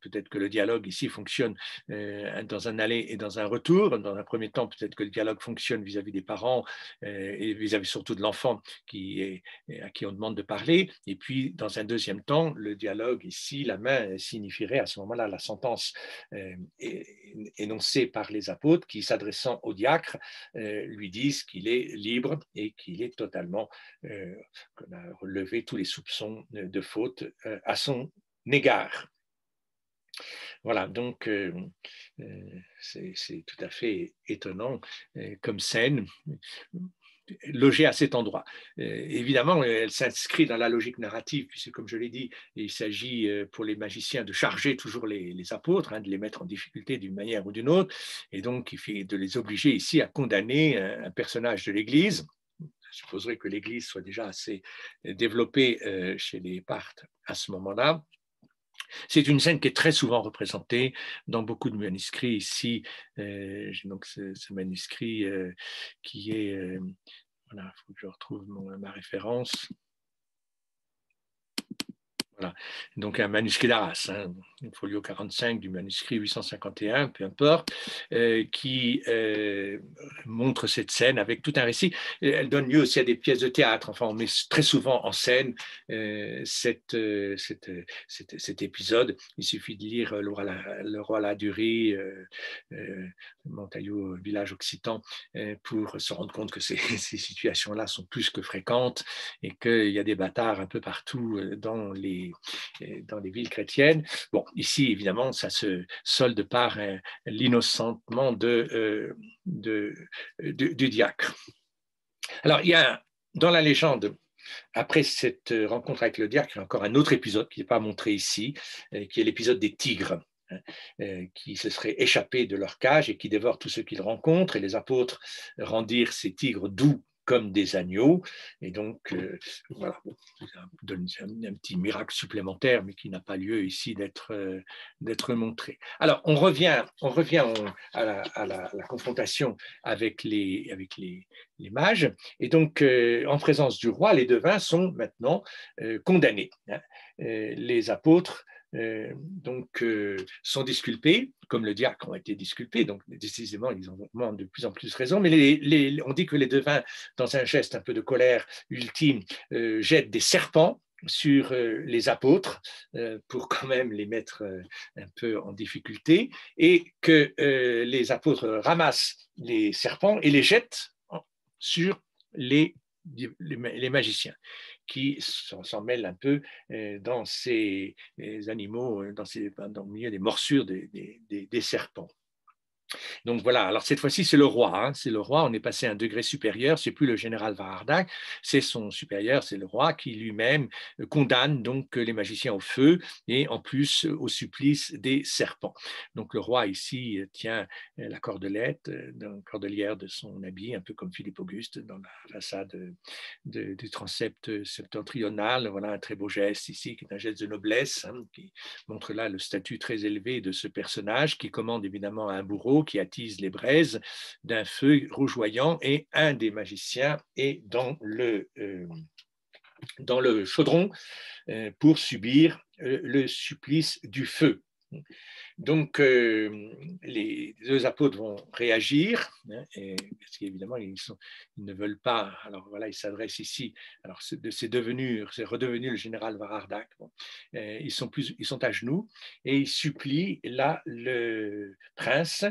peut-être que le dialogue ici fonctionne dans un aller et dans un retour. Dans un premier temps, peut-être que le dialogue fonctionne vis-à-vis des parents et vis-à-vis surtout de l'enfant à qui on demande de parler, et puis dans un deuxième temps, le dialogue ici, la main signifierait à ce moment-là la sentence énoncée par les apôtres qui, s'adressant au diacre, lui disent qu'il est libre et qu'il est totalement qu'on a relevé tous les soupçons de faute à son égard. Voilà, donc c'est tout à fait étonnant comme scène logée à cet endroit. Évidemment, elle s'inscrit dans la logique narrative, puisque comme je l'ai dit, il s'agit pour les magiciens de charger toujours les apôtres, de les mettre en difficulté d'une manière ou d'une autre, et donc il fait de les obliger ici à condamner un personnage de l'Église. Je supposerais que l'Église soit déjà assez développée chez les Parthes à ce moment-là. C'est une scène qui est très souvent représentée dans beaucoup de manuscrits ici. J'ai donc ce manuscrit qui est, voilà, il faut que je retrouve ma référence. Voilà. Donc un manuscrit d'Arras, hein, folio 45 du manuscrit 851, peu importe, qui montre cette scène avec tout un récit. Elle donne lieu aussi à des pièces de théâtre. Enfin, on met très souvent en scène cet épisode. Il suffit de lire Le Roi Ladurie, Montaillou, village occitan, pour se rendre compte que ces situations-là sont plus que fréquentes et qu'il y a des bâtards un peu partout dans les villes chrétiennes. Bon, ici, évidemment, ça se solde par l'innocentement du diacre. Alors, il y a dans la légende, après cette rencontre avec le diacre, il y a encore un autre épisode qui n'est pas montré ici, qui est l'épisode des tigres, qui se seraient échappés de leur cage et qui dévorent tous ceux qu'ils rencontrent. Et les apôtres rendirent ces tigres doux comme des agneaux. Et donc, voilà, ça donne un petit miracle supplémentaire, mais qui n'a pas lieu ici d'être montré. Alors, on revient à la confrontation avec les mages. Et donc, en présence du roi, les devins sont maintenant condamnés. Les apôtres sont disculpés, comme le diacre ont été disculpés, donc décidément, ils ont de plus en plus raison, mais on dit que les devins, dans un geste un peu de colère ultime, jettent des serpents sur les apôtres pour quand même les mettre un peu en difficulté, et que les apôtres ramassent les serpents et les jettent sur les magiciens, qui s'en mêlent un peu dans ces animaux, dans le milieu des morsures des serpents. Donc voilà, alors cette fois-ci, c'est le roi. C'est le roi, on est passé à un degré supérieur, c'est plus le général Varardak, c'est son supérieur, c'est le roi qui lui-même condamne donc les magiciens au feu et en plus au supplice des serpents. Donc le roi ici tient la cordelière de son habit, un peu comme Philippe Auguste dans la façade du transept septentrional. Voilà un très beau geste ici, qui est un geste de noblesse, qui montre là le statut très élevé de ce personnage, qui commande évidemment à un bourreau, qui attise les braises d'un feu rougeoyant, et un des magiciens est dans le chaudron pour subir le supplice du feu. Donc, les deux apôtres vont réagir, parce qu'évidemment, ils ne veulent pas. Alors voilà, ils s'adressent ici. Alors, c'est redevenu le général Varardak. Bon. Ils sont à genoux et ils supplient là le prince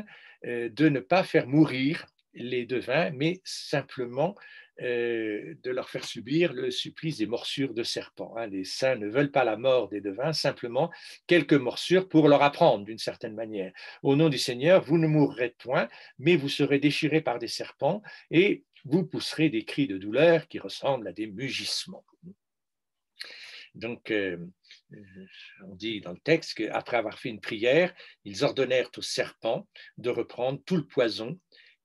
de ne pas faire mourir les devins, mais simplement de leur faire subir le supplice des morsures de serpents. Les saints ne veulent pas la mort des devins, simplement quelques morsures pour leur apprendre d'une certaine manière. Au nom du Seigneur, vous ne mourrez point, mais vous serez déchirés par des serpents et vous pousserez des cris de douleur qui ressemblent à des mugissements. Donc, on dit dans le texte qu'après avoir fait une prière, ils ordonnèrent aux serpents de reprendre tout le poison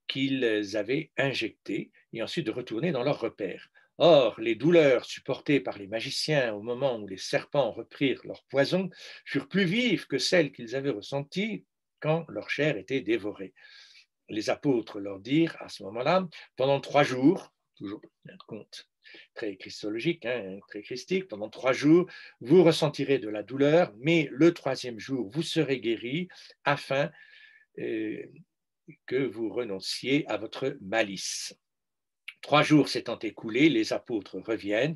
qu'ils avaient injecté et ensuite de retourner dans leur repère. Or, les douleurs supportées par les magiciens au moment où les serpents reprirent leur poison furent plus vives que celles qu'ils avaient ressenties quand leur chair était dévorée. Les apôtres leur dirent à ce moment-là, pendant 3 jours, toujours un compte très christologique, très christique, pendant 3 jours, vous ressentirez de la douleur, mais le 3e jour, vous serez guéris afin que vous renonciez à votre malice. 3 jours s'étant écoulés, les apôtres reviennent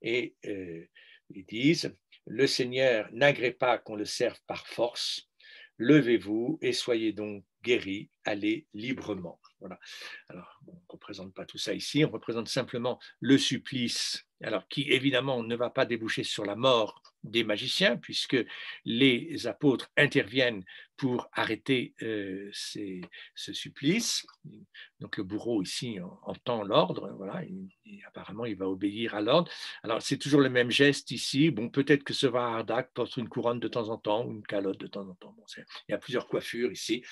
et ils disent, le Seigneur n'agrée pas qu'on le serve par force, levez-vous et soyez donc guéris, allez librement. Voilà. Alors, on ne représente pas tout ça ici, on représente simplement le supplice, alors qui évidemment ne va pas déboucher sur la mort des magiciens, puisque les apôtres interviennent pour arrêter ce supplice. Donc le bourreau ici entend l'ordre, voilà, et apparemment il va obéir à l'ordre. Alors c'est toujours le même geste ici. Bon, peut-être que ce Varardak porte une couronne de temps en temps, ou une calotte de temps en temps. Bon, il y a plusieurs coiffures ici.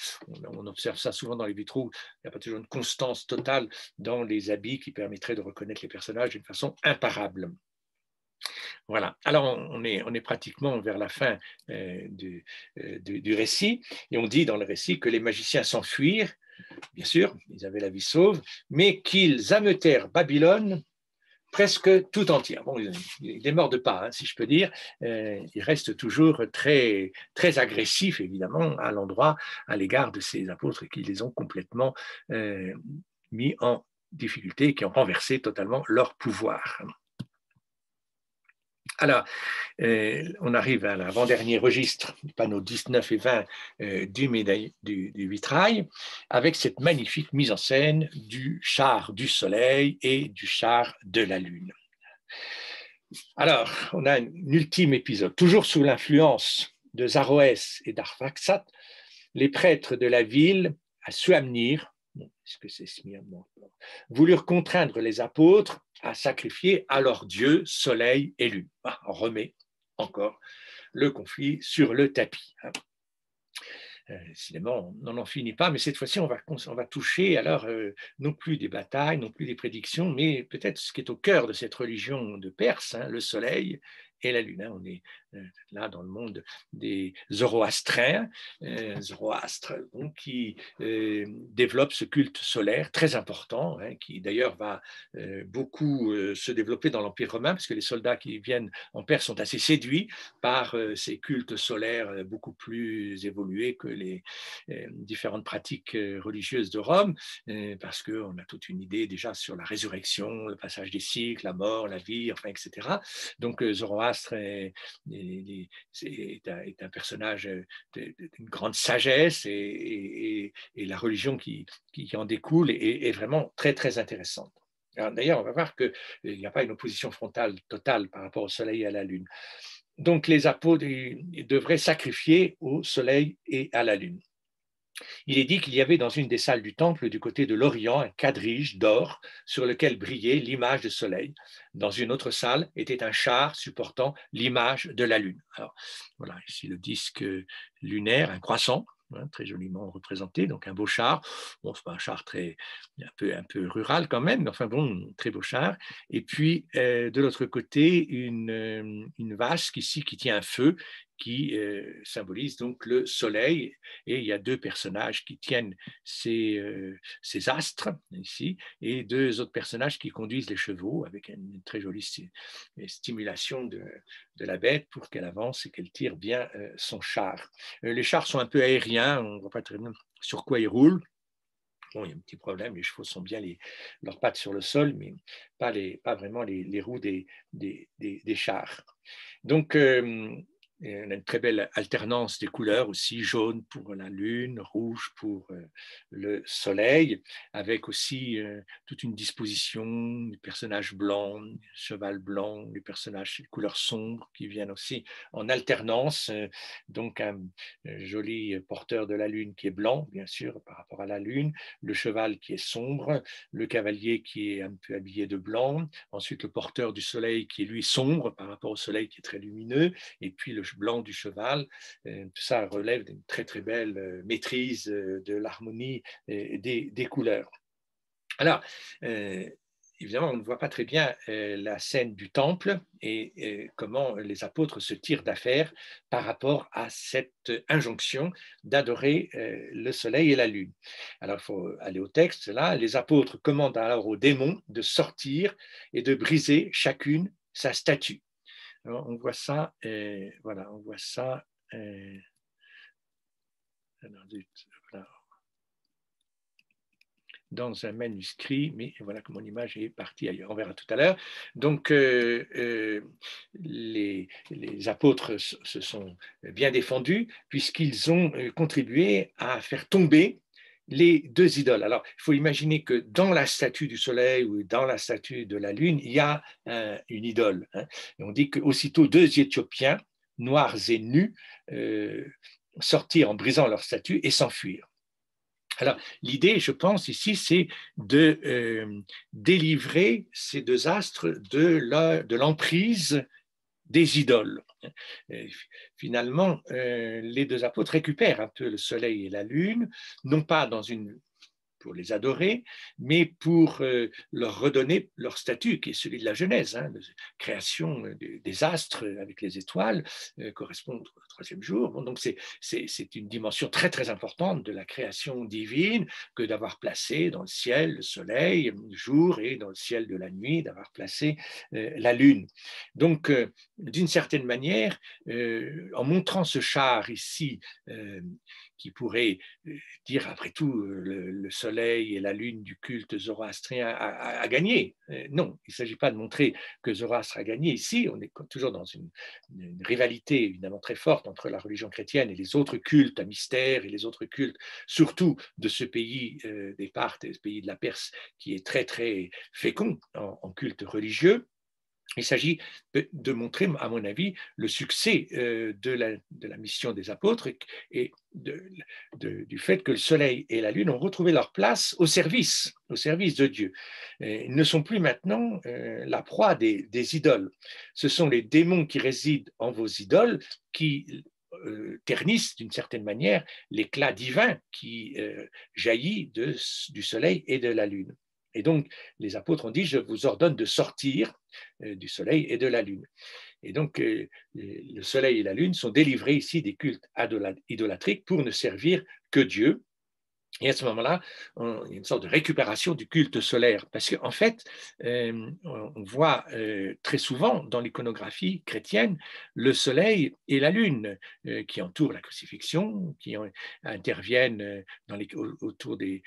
On observe ça souvent dans les vitraux. Il n'y a pas toujours une constance totale dans les habits qui permettrait de reconnaître les personnages d'une façon imparable. Voilà. Alors, on est pratiquement vers la fin du récit, et on dit dans le récit que les magiciens s'enfuirent, bien sûr, ils avaient la vie sauve, mais qu'ils ameutèrent Babylone presque tout entière. Bon, il est mort de pas, hein, si je peux dire. Il reste toujours très, très agressif, évidemment, à l'endroit, à l'égard de ces apôtres qui les ont complètement mis en difficulté, qui ont renversé totalement leur pouvoir. Alors, on arrive à l'avant-dernier registre, panneaux 19 et 20 du vitrail, avec cette magnifique mise en scène du char du soleil et du char de la lune. Alors, on a un ultime épisode, toujours sous l'influence de Zaroès et d'Arphaxad, les prêtres de la ville à Suamnir, est-ce que c'est Smyrne, voulurent contraindre les apôtres à sacrifier à leur dieu soleil et lune. On remet encore le conflit sur le tapis. Décidément, on n'en finit pas, mais cette fois-ci, on va toucher alors non plus des batailles, non plus des prédictions, mais peut-être ce qui est au cœur de cette religion de Perse, le soleil et la lune. On est là dans le monde des zoroastriens, Zoroastre, donc, qui développent ce culte solaire très important, qui d'ailleurs va beaucoup se développer dans l'Empire romain, parce que les soldats qui viennent en Perse sont assez séduits par ces cultes solaires beaucoup plus évolués que les différentes pratiques religieuses de Rome, parce qu'on a toute une idée déjà sur la résurrection, le passage des cycles, la mort, la vie, enfin, etc. Donc Zoroastre est un personnage d'une grande sagesse, et la religion qui en découle est vraiment très, très intéressante. D'ailleurs, on va voir qu'il n'y a pas une opposition frontale totale par rapport au soleil et à la lune. Donc, les apôtres devraient sacrifier au soleil et à la lune. Il est dit qu'il y avait dans une des salles du temple du côté de l'Orient un quadrige d'or sur lequel brillait l'image du soleil. Dans une autre salle était un char supportant l'image de la lune. Alors, voilà, ici le disque lunaire, un croissant, très joliment représenté, donc un beau char. Bon, c'est pas un char un peu rural quand même, mais enfin bon, très beau char. Et puis, de l'autre côté, une vasque ici qui tient un feu, qui symbolise donc le soleil, et il y a deux personnages qui tiennent ces astres ici, et deux autres personnages qui conduisent les chevaux avec une très jolie stimulation de la bête pour qu'elle avance et qu'elle tire bien son char. Les chars sont un peu aériens, on ne voit pas très bien sur quoi ils roulent. Bon, il y a un petit problème, les chevaux sont bien leurs pattes sur le sol, mais pas vraiment les roues des chars. Donc, on a une très belle alternance des couleurs aussi, jaune pour la lune, rouge pour le soleil, avec aussi toute une disposition des personnages blancs, cheval blanc, des personnages couleurs sombres qui viennent aussi en alternance. Donc un joli porteur de la lune qui est blanc, bien sûr, par rapport à la lune, le cheval qui est sombre, le cavalier qui est un peu habillé de blanc, ensuite le porteur du soleil qui est lui sombre par rapport au soleil qui est très lumineux, et puis le blanc du cheval. Tout ça relève d'une très très belle maîtrise de l'harmonie des couleurs. Alors, évidemment, on ne voit pas très bien la scène du temple et comment les apôtres se tirent d'affaire par rapport à cette injonction d'adorer le soleil et la lune. Alors, il faut aller au texte. Là, les apôtres commandent alors aux démons de sortir et de briser chacune sa statue. Alors, on voit ça, voilà, on voit ça. Voilà, dans un manuscrit, mais voilà que mon image est partie ailleurs, on verra tout à l'heure. Donc, les apôtres se sont bien défendus puisqu'ils ont contribué à faire tomber les deux idoles. Alors, il faut imaginer que dans la statue du soleil ou dans la statue de la lune, il y a une idole. Et on dit qu'aussitôt deux Éthiopiens, noirs et nus, sortirent en brisant leur statue et s'enfuirent. Alors, l'idée, je pense, ici, c'est de délivrer ces deux astres de l'emprise des idoles. Et finalement, les deux apôtres récupèrent un peu le soleil et la lune, non pas dans une pour les adorer, mais pour leur redonner leur statut, qui est celui de la Genèse, hein, de création des astres avec les étoiles, correspond au troisième jour. Bon, donc c'est une dimension très très importante de la création divine que d'avoir placé dans le ciel le soleil le jour et dans le ciel de la nuit d'avoir placé la lune. Donc, d'une certaine manière, en montrant ce char ici, qui pourrait dire après tout le soleil et la lune du culte zoroastrien a gagné. Non, il ne s'agit pas de montrer que Zoroastre a gagné. Ici, on est toujours dans une rivalité évidemment très forte entre la religion chrétienne et les autres cultes à mystère et les autres cultes, surtout de ce pays des Parthes, ce pays de la Perse, qui est très très fécond en culte religieux. Il s'agit de montrer, à mon avis, le succès de la mission des apôtres et du fait que le soleil et la lune ont retrouvé leur place au service de Dieu. Ils ne sont plus maintenant la proie des idoles. Ce sont les démons qui résident en vos idoles qui ternissent d'une certaine manière l'éclat divin qui jaillit du soleil et de la lune. Et donc, les apôtres ont dit, je vous ordonne de sortir du soleil et de la lune. Et donc, le soleil et la lune sont délivrés ici des cultes idolâtriques pour ne servir que Dieu. Et à ce moment-là, il y a une sorte de récupération du culte solaire, parce qu'en fait, on voit très souvent dans l'iconographie chrétienne le soleil et la lune qui entourent la crucifixion, qui interviennent autour de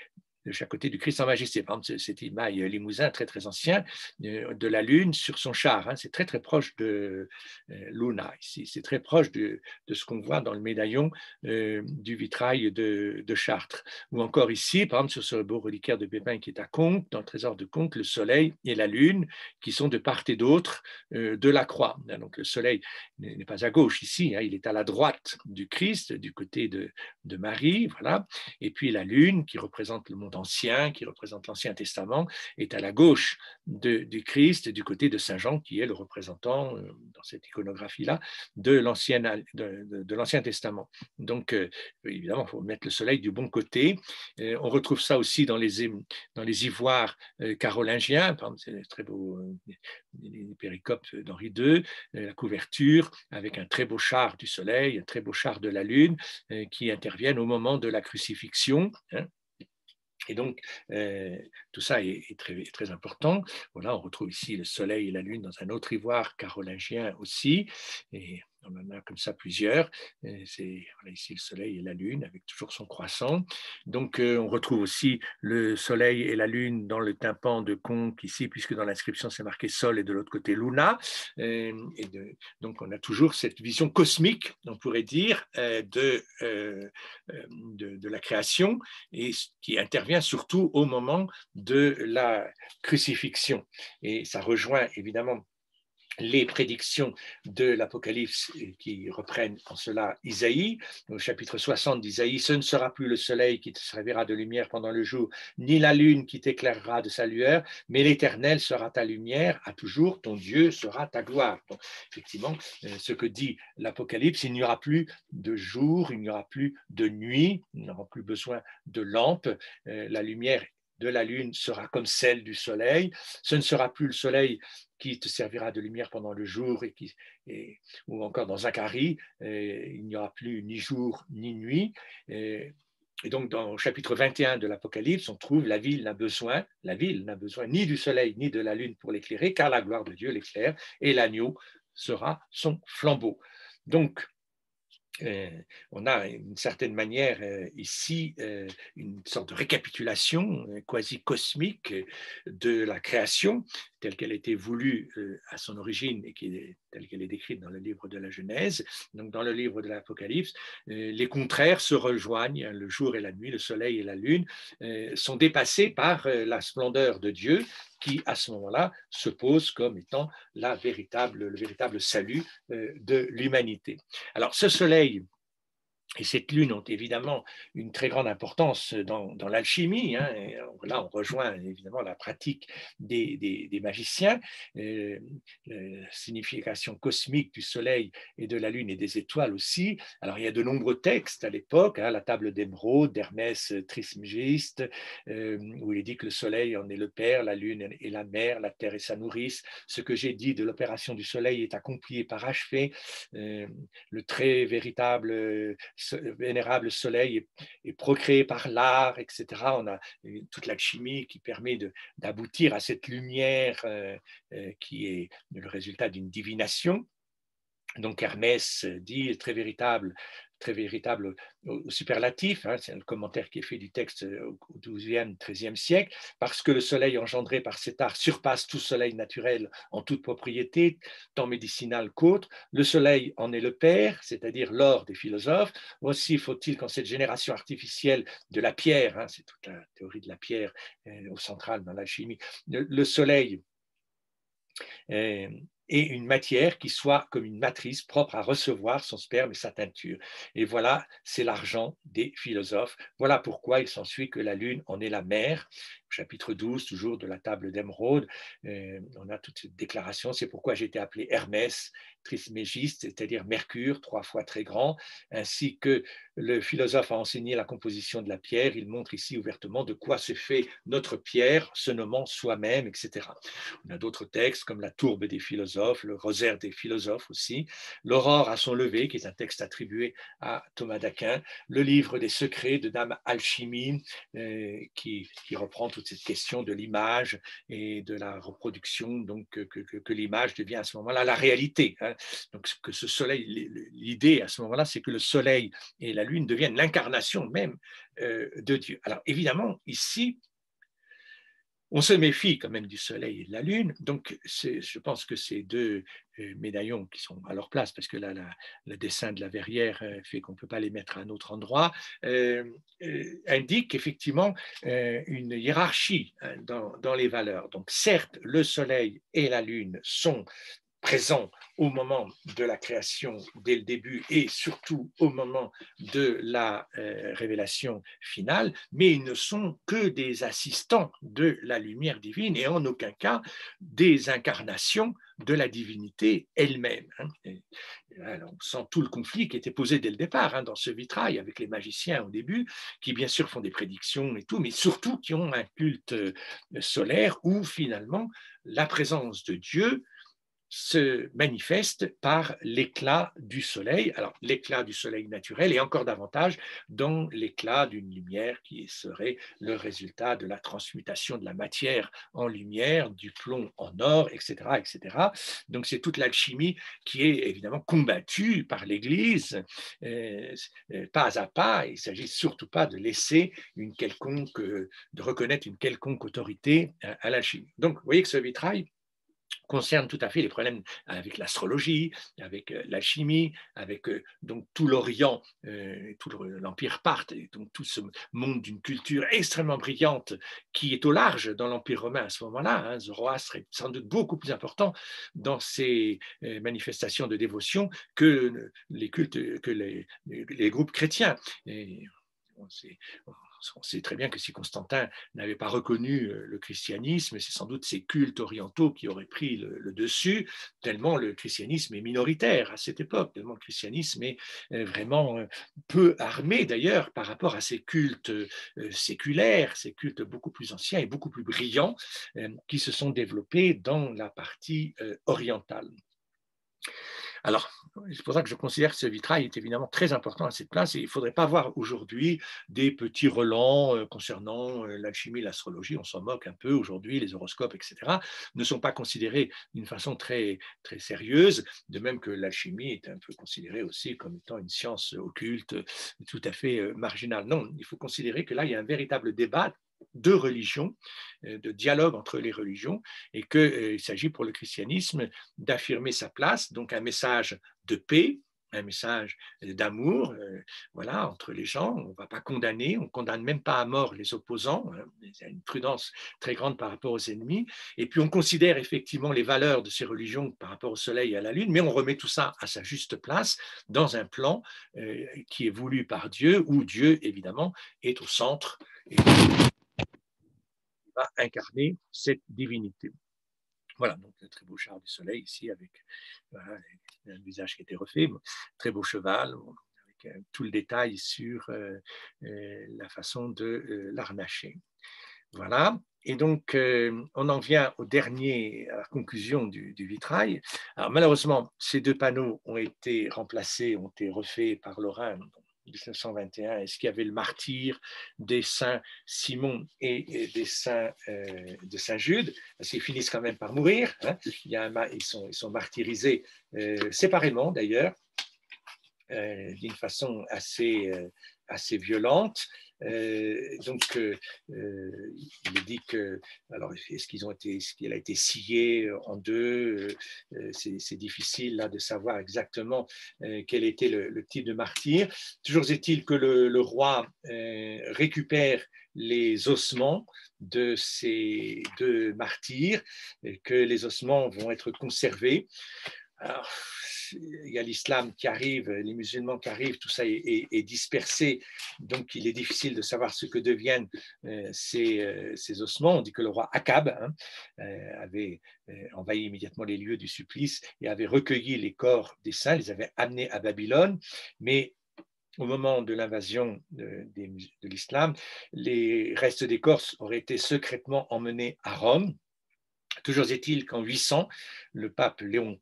chaque côté du Christ en majesté. Par exemple, cet émail limousin très très ancien de la lune sur son char, hein, c'est très très proche de Luna ici, c'est très proche de ce qu'on voit dans le médaillon du vitrail de Chartres. Ou encore ici, par exemple, sur ce beau reliquaire de Pépin qui est à Conques, dans le trésor de Conques, le soleil et la lune qui sont de part et d'autre de la croix. Donc le soleil n'est pas à gauche ici, hein, il est à la droite du Christ, du côté de Marie, voilà. Et puis la lune qui représente le monde ancien, qui représente l'Ancien Testament, est à la gauche du Christ, du côté de Saint Jean, qui est le représentant, dans cette iconographie-là, de l'Ancien Testament. Donc, évidemment, il faut mettre le soleil du bon côté. On retrouve ça aussi dans les ivoires carolingiens, par exemple, c'est très beau, les péricopes d'Henri II, la couverture avec un très beau char du soleil, un très beau char de la lune, qui interviennent au moment de la crucifixion, hein. Et donc, tout ça est très, très important. Voilà, on retrouve ici le soleil et la lune dans un autre ivoire carolingien aussi. Et on en a comme ça plusieurs. C'est voilà, ici le soleil et la lune avec toujours son croissant. Donc, on retrouve aussi le soleil et la lune dans le tympan de Conques ici, puisque dans l'inscription c'est marqué Sol et de l'autre côté Luna. Donc, on a toujours cette vision cosmique, on pourrait dire, de la création et qui intervient surtout au moment de la crucifixion. Et ça rejoint évidemment les prédictions de l'Apocalypse qui reprennent en cela Isaïe. Au chapitre 60 d'Isaïe, ce ne sera plus le soleil qui te servira de lumière pendant le jour, ni la lune qui t'éclairera de sa lueur, mais l'Éternel sera ta lumière, à toujours ton Dieu sera ta gloire. Donc, effectivement, ce que dit l'Apocalypse, il n'y aura plus de jour, il n'y aura plus de nuit, il n'y aura plus besoin de lampes, la lumière de la lune sera comme celle du soleil, ce ne sera plus le soleil qui te servira de lumière pendant le jour ou encore dans Zacharie, il n'y aura plus ni jour ni nuit. Et donc, dans le chapitre 21 de l'Apocalypse, on trouve la ville n'a besoin ni du soleil ni de la lune pour l'éclairer, car la gloire de Dieu l'éclaire et l'agneau sera son flambeau. Donc, on a d'une certaine manière ici une sorte de récapitulation quasi cosmique de la création telle qu'elle a été voulue à son origine et telle qu'elle est décrite dans le livre de la Genèse. Donc dans le livre de l'Apocalypse, les contraires se rejoignent, le jour et la nuit, le soleil et la lune sont dépassés par la splendeur de Dieu qui à ce moment-là se pose comme étant le véritable salut de l'humanité. Alors ce soleil Et cette lune ont évidemment une très grande importance dans l'alchimie. Hein. Là, on rejoint évidemment la pratique des magiciens. La signification cosmique du soleil et de la lune et des étoiles aussi. Alors, il y a de nombreux textes à l'époque, hein, la table d'émeraude d'Hermès Trismégiste, où il est dit que le soleil en est le père, la lune est la mère, la terre est sa nourrice. Ce que j'ai dit de l'opération du soleil est accompli et parachevé. Le très véritable vénérable soleil est procréé par l'art, etc. On a toute la chimie qui permet d'aboutir à cette lumière qui est le résultat d'une divination. Donc Hermès dit très véritable au superlatif, hein, c'est le commentaire qui est fait du texte au XIIe, XIIIe siècle, parce que le soleil engendré par cet art surpasse tout soleil naturel en toute propriété, tant médicinale qu'autre. Le soleil en est le père, c'est-à-dire l'or des philosophes. Aussi faut-il qu'en cette génération artificielle de la pierre, hein, c'est toute la théorie de la pierre au central dans la chimie, le soleil et une matière qui soit comme une matrice propre à recevoir son sperme et sa teinture. Et voilà, c'est l'argent des philosophes. Voilà pourquoi il s'ensuit que la lune en est la mère. Chapitre 12, toujours de la table d'émeraude, on a toute cette déclaration, c'est pourquoi j'ai été appelé Hermès Trismégiste, c'est-à-dire Mercure, 3 fois très grand, ainsi que le philosophe a enseigné la composition de la pierre, il montre ici ouvertement de quoi se fait notre pierre, se nommant soi-même, etc. On a d'autres textes comme la tourbe des philosophes, le rosaire des philosophes aussi, l'aurore à son lever, qui est un texte attribué à Thomas d'Aquin, le livre des secrets de Dame Alchimie, qui reprend toute cette question de l'image et de la reproduction, donc que l'image devient à ce moment-là la réalité. Hein. Donc que ce soleil, l'idée à ce moment-là, c'est que le soleil et la lune deviennent l'incarnation même de Dieu. Alors évidemment, ici, on se méfie quand même du Soleil et de la Lune, donc je pense que ces deux médaillons qui sont à leur place, parce que là, le dessin de la verrière fait qu'on ne peut pas les mettre à un autre endroit, indique effectivement une hiérarchie hein, dans les valeurs. Donc certes, le Soleil et la Lune sont présent au moment de la création dès le début et surtout au moment de la révélation finale, mais ils ne sont que des assistants de la lumière divine et en aucun cas des incarnations de la divinité elle-même. Hein. Alors, on sent tout le conflit qui était posé dès le départ hein, dans ce vitrail avec les magiciens au début, qui bien sûr font des prédictions et tout, mais surtout qui ont un culte solaire où finalement la présence de Dieu se manifeste par l'éclat du soleil, alors l'éclat du soleil naturel et encore davantage dans l'éclat d'une lumière qui serait le résultat de la transmutation de la matière en lumière, du plomb en or, etc. etc. Donc c'est toute l'alchimie qui est évidemment combattue par l'Église, pas à pas, il ne s'agit surtout pas de laisser de reconnaître une quelconque autorité à l'alchimie. Donc vous voyez que ce vitrail concerne tout à fait les problèmes avec l'astrologie, avec l'alchimie, avec donc tout l'Orient, tout l'Empire parthe, et donc tout ce monde d'une culture extrêmement brillante qui est au large dans l'Empire romain à ce moment-là. Hein. Zoroastre est sans doute beaucoup plus important dans ses manifestations de dévotion que les cultes, que les groupes chrétiens. Et on sait très bien que si Constantin n'avait pas reconnu le christianisme, c'est sans doute ces cultes orientaux qui auraient pris le dessus, tellement le christianisme est minoritaire à cette époque, tellement le christianisme est vraiment peu armé d'ailleurs par rapport à ces cultes séculaires, ces cultes beaucoup plus anciens et beaucoup plus brillants qui se sont développés dans la partie orientale. Alors, c'est pour ça que je considère que ce vitrail est évidemment très important à cette place et il ne faudrait pas voir aujourd'hui des petits relents concernant l'alchimie, l'astrologie, on s'en moque un peu aujourd'hui, les horoscopes, etc., ne sont pas considérés d'une façon très, très sérieuse, de même que l'alchimie est un peu considérée aussi comme étant une science occulte tout à fait marginale. Non, il faut considérer que là, il y a un véritable débat de religion, de dialogue entre les religions, et qu'il s'agit pour le christianisme d'affirmer sa place, donc un message de paix, un message d'amour, voilà, entre les gens. On ne va pas condamner, on ne condamne même pas à mort les opposants. Hein. Il y a une prudence très grande par rapport aux ennemis. Et puis on considère effectivement les valeurs de ces religions par rapport au soleil et à la lune, mais on remet tout ça à sa juste place dans un plan qui est voulu par Dieu, où Dieu, évidemment, est au centre et va incarner cette divinité. Voilà, donc un très beau char du soleil ici avec voilà, un visage qui a été refait, très beau cheval, avec tout le détail sur la façon de l'harnacher. Voilà, et donc on en vient à la conclusion du vitrail. Alors malheureusement, ces deux panneaux ont été remplacés, ont été refaits par Lorrain en 1921. Est-ce qu'il y avait le martyre des saints Simon et des saints de Saint-Jude? Parce qu'ils finissent quand même par mourir. Hein. Ils sont martyrisés séparément d'ailleurs, d'une façon assez violente. Donc, il est dit que, alors, est-ce qu'il a été scié en deux? C'est difficile là de savoir exactement quel était le type de martyr. Toujours est-il que le roi récupère les ossements de ces deux martyrs, et que les ossements vont être conservés. Alors, il y a l'islam qui arrive, les musulmans qui arrivent, tout ça est dispersé, donc il est difficile de savoir ce que deviennent ces ossements. On dit que le roi Akab avait envahi immédiatement les lieux du supplice et avait recueilli les corps des saints, les avait amenés à Babylone, mais au moment de l'invasion de l'islam, les restes des corps auraient été secrètement emmenés à Rome. Toujours est-il qu'en 800, le pape Léon,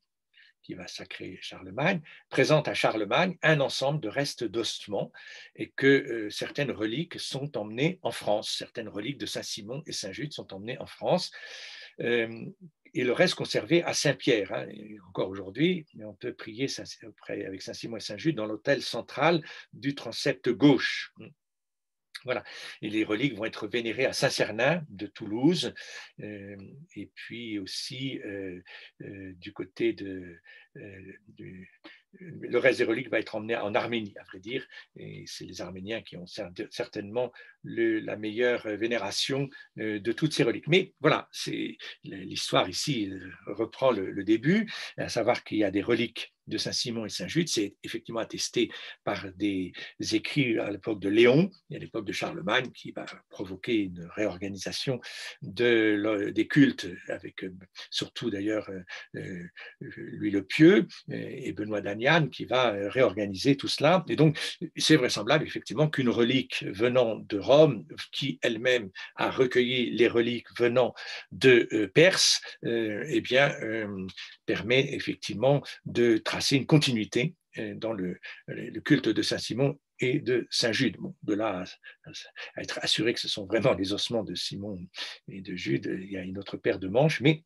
qui va sacrer Charlemagne, présente à Charlemagne un ensemble de restes d'ossements et que certaines reliques sont emmenées en France. Certaines reliques de Saint-Simon et Saint-Jude sont emmenées en France. Et le reste conservé à Saint-Pierre. Hein. Encore aujourd'hui, on peut prier avec Saint-Simon et Saint-Jude dans l'autel central du transept gauche. Voilà. Et les reliques vont être vénérées à Saint-Cernin de Toulouse, et puis aussi du côté le reste des reliques va être emmené en Arménie, à vrai dire, et c'est les Arméniens qui ont certainement la meilleure vénération de toutes ces reliques. Mais voilà, l'histoire ici reprend le début, à savoir qu'il y a des reliques de Saint-Simon et Saint-Jude. C'est effectivement attesté par des écrits à l'époque de Léon et à l'époque de Charlemagne, qui va provoquer une réorganisation des cultes, avec surtout d'ailleurs Louis le Pieux et Benoît d'Aniane, qui va réorganiser tout cela. Et donc, c'est vraisemblable effectivement qu'une relique venant de Rome, qui elle-même a recueilli les reliques venant de Perse, eh bien, permet effectivement de tracer une continuité dans le culte de Saint-Simon et de Saint-Jude. Bon, de là à être assuré que ce sont vraiment les ossements de Simon et de Jude, il y a une autre paire de manches, mais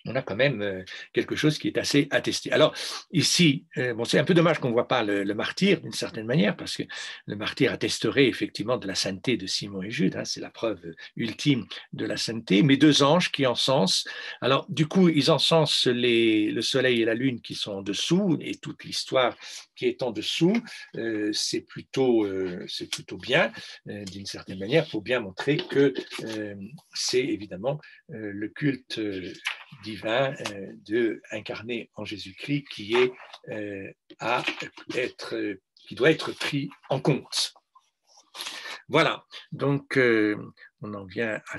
on a quand même quelque chose qui est assez attesté. Alors ici, bon, c'est un peu dommage qu'on ne voit pas le martyr d'une certaine manière, parce que le martyr attesterait effectivement de la sainteté de Simon et Jude, hein, c'est la preuve ultime de la sainteté, mais deux anges qui encensent. Alors du coup, ils encensent le soleil et la lune qui sont en dessous, et toute l'histoire qui est en dessous, c'est plutôt bien, d'une certaine manière, pour bien montrer que c'est évidemment le culte divin incarné en Jésus-Christ qui doit être pris en compte. Voilà, donc on en vient à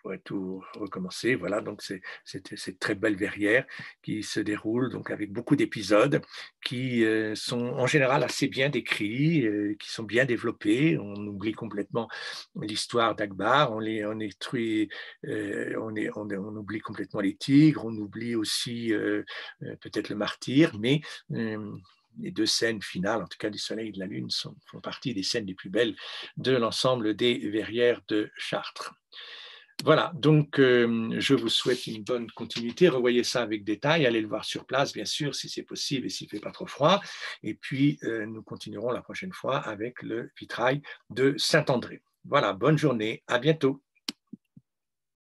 on pourrait tout recommencer. Voilà, donc c'est cette très belle verrière qui se déroule donc avec beaucoup d'épisodes qui sont en général assez bien décrits, qui sont bien développés. On oublie complètement l'histoire d'Akbar, on oublie complètement les tigres, on oublie aussi peut-être le martyr, mais les deux scènes finales, en tout cas du soleil et de la lune, font partie des scènes les plus belles de l'ensemble des verrières de Chartres. Voilà, donc je vous souhaite une bonne continuité. Revoyez ça avec détail, allez le voir sur place, bien sûr, si c'est possible et s'il ne fait pas trop froid. Et puis, nous continuerons la prochaine fois avec le vitrail de Saint-André. Voilà, bonne journée, à bientôt.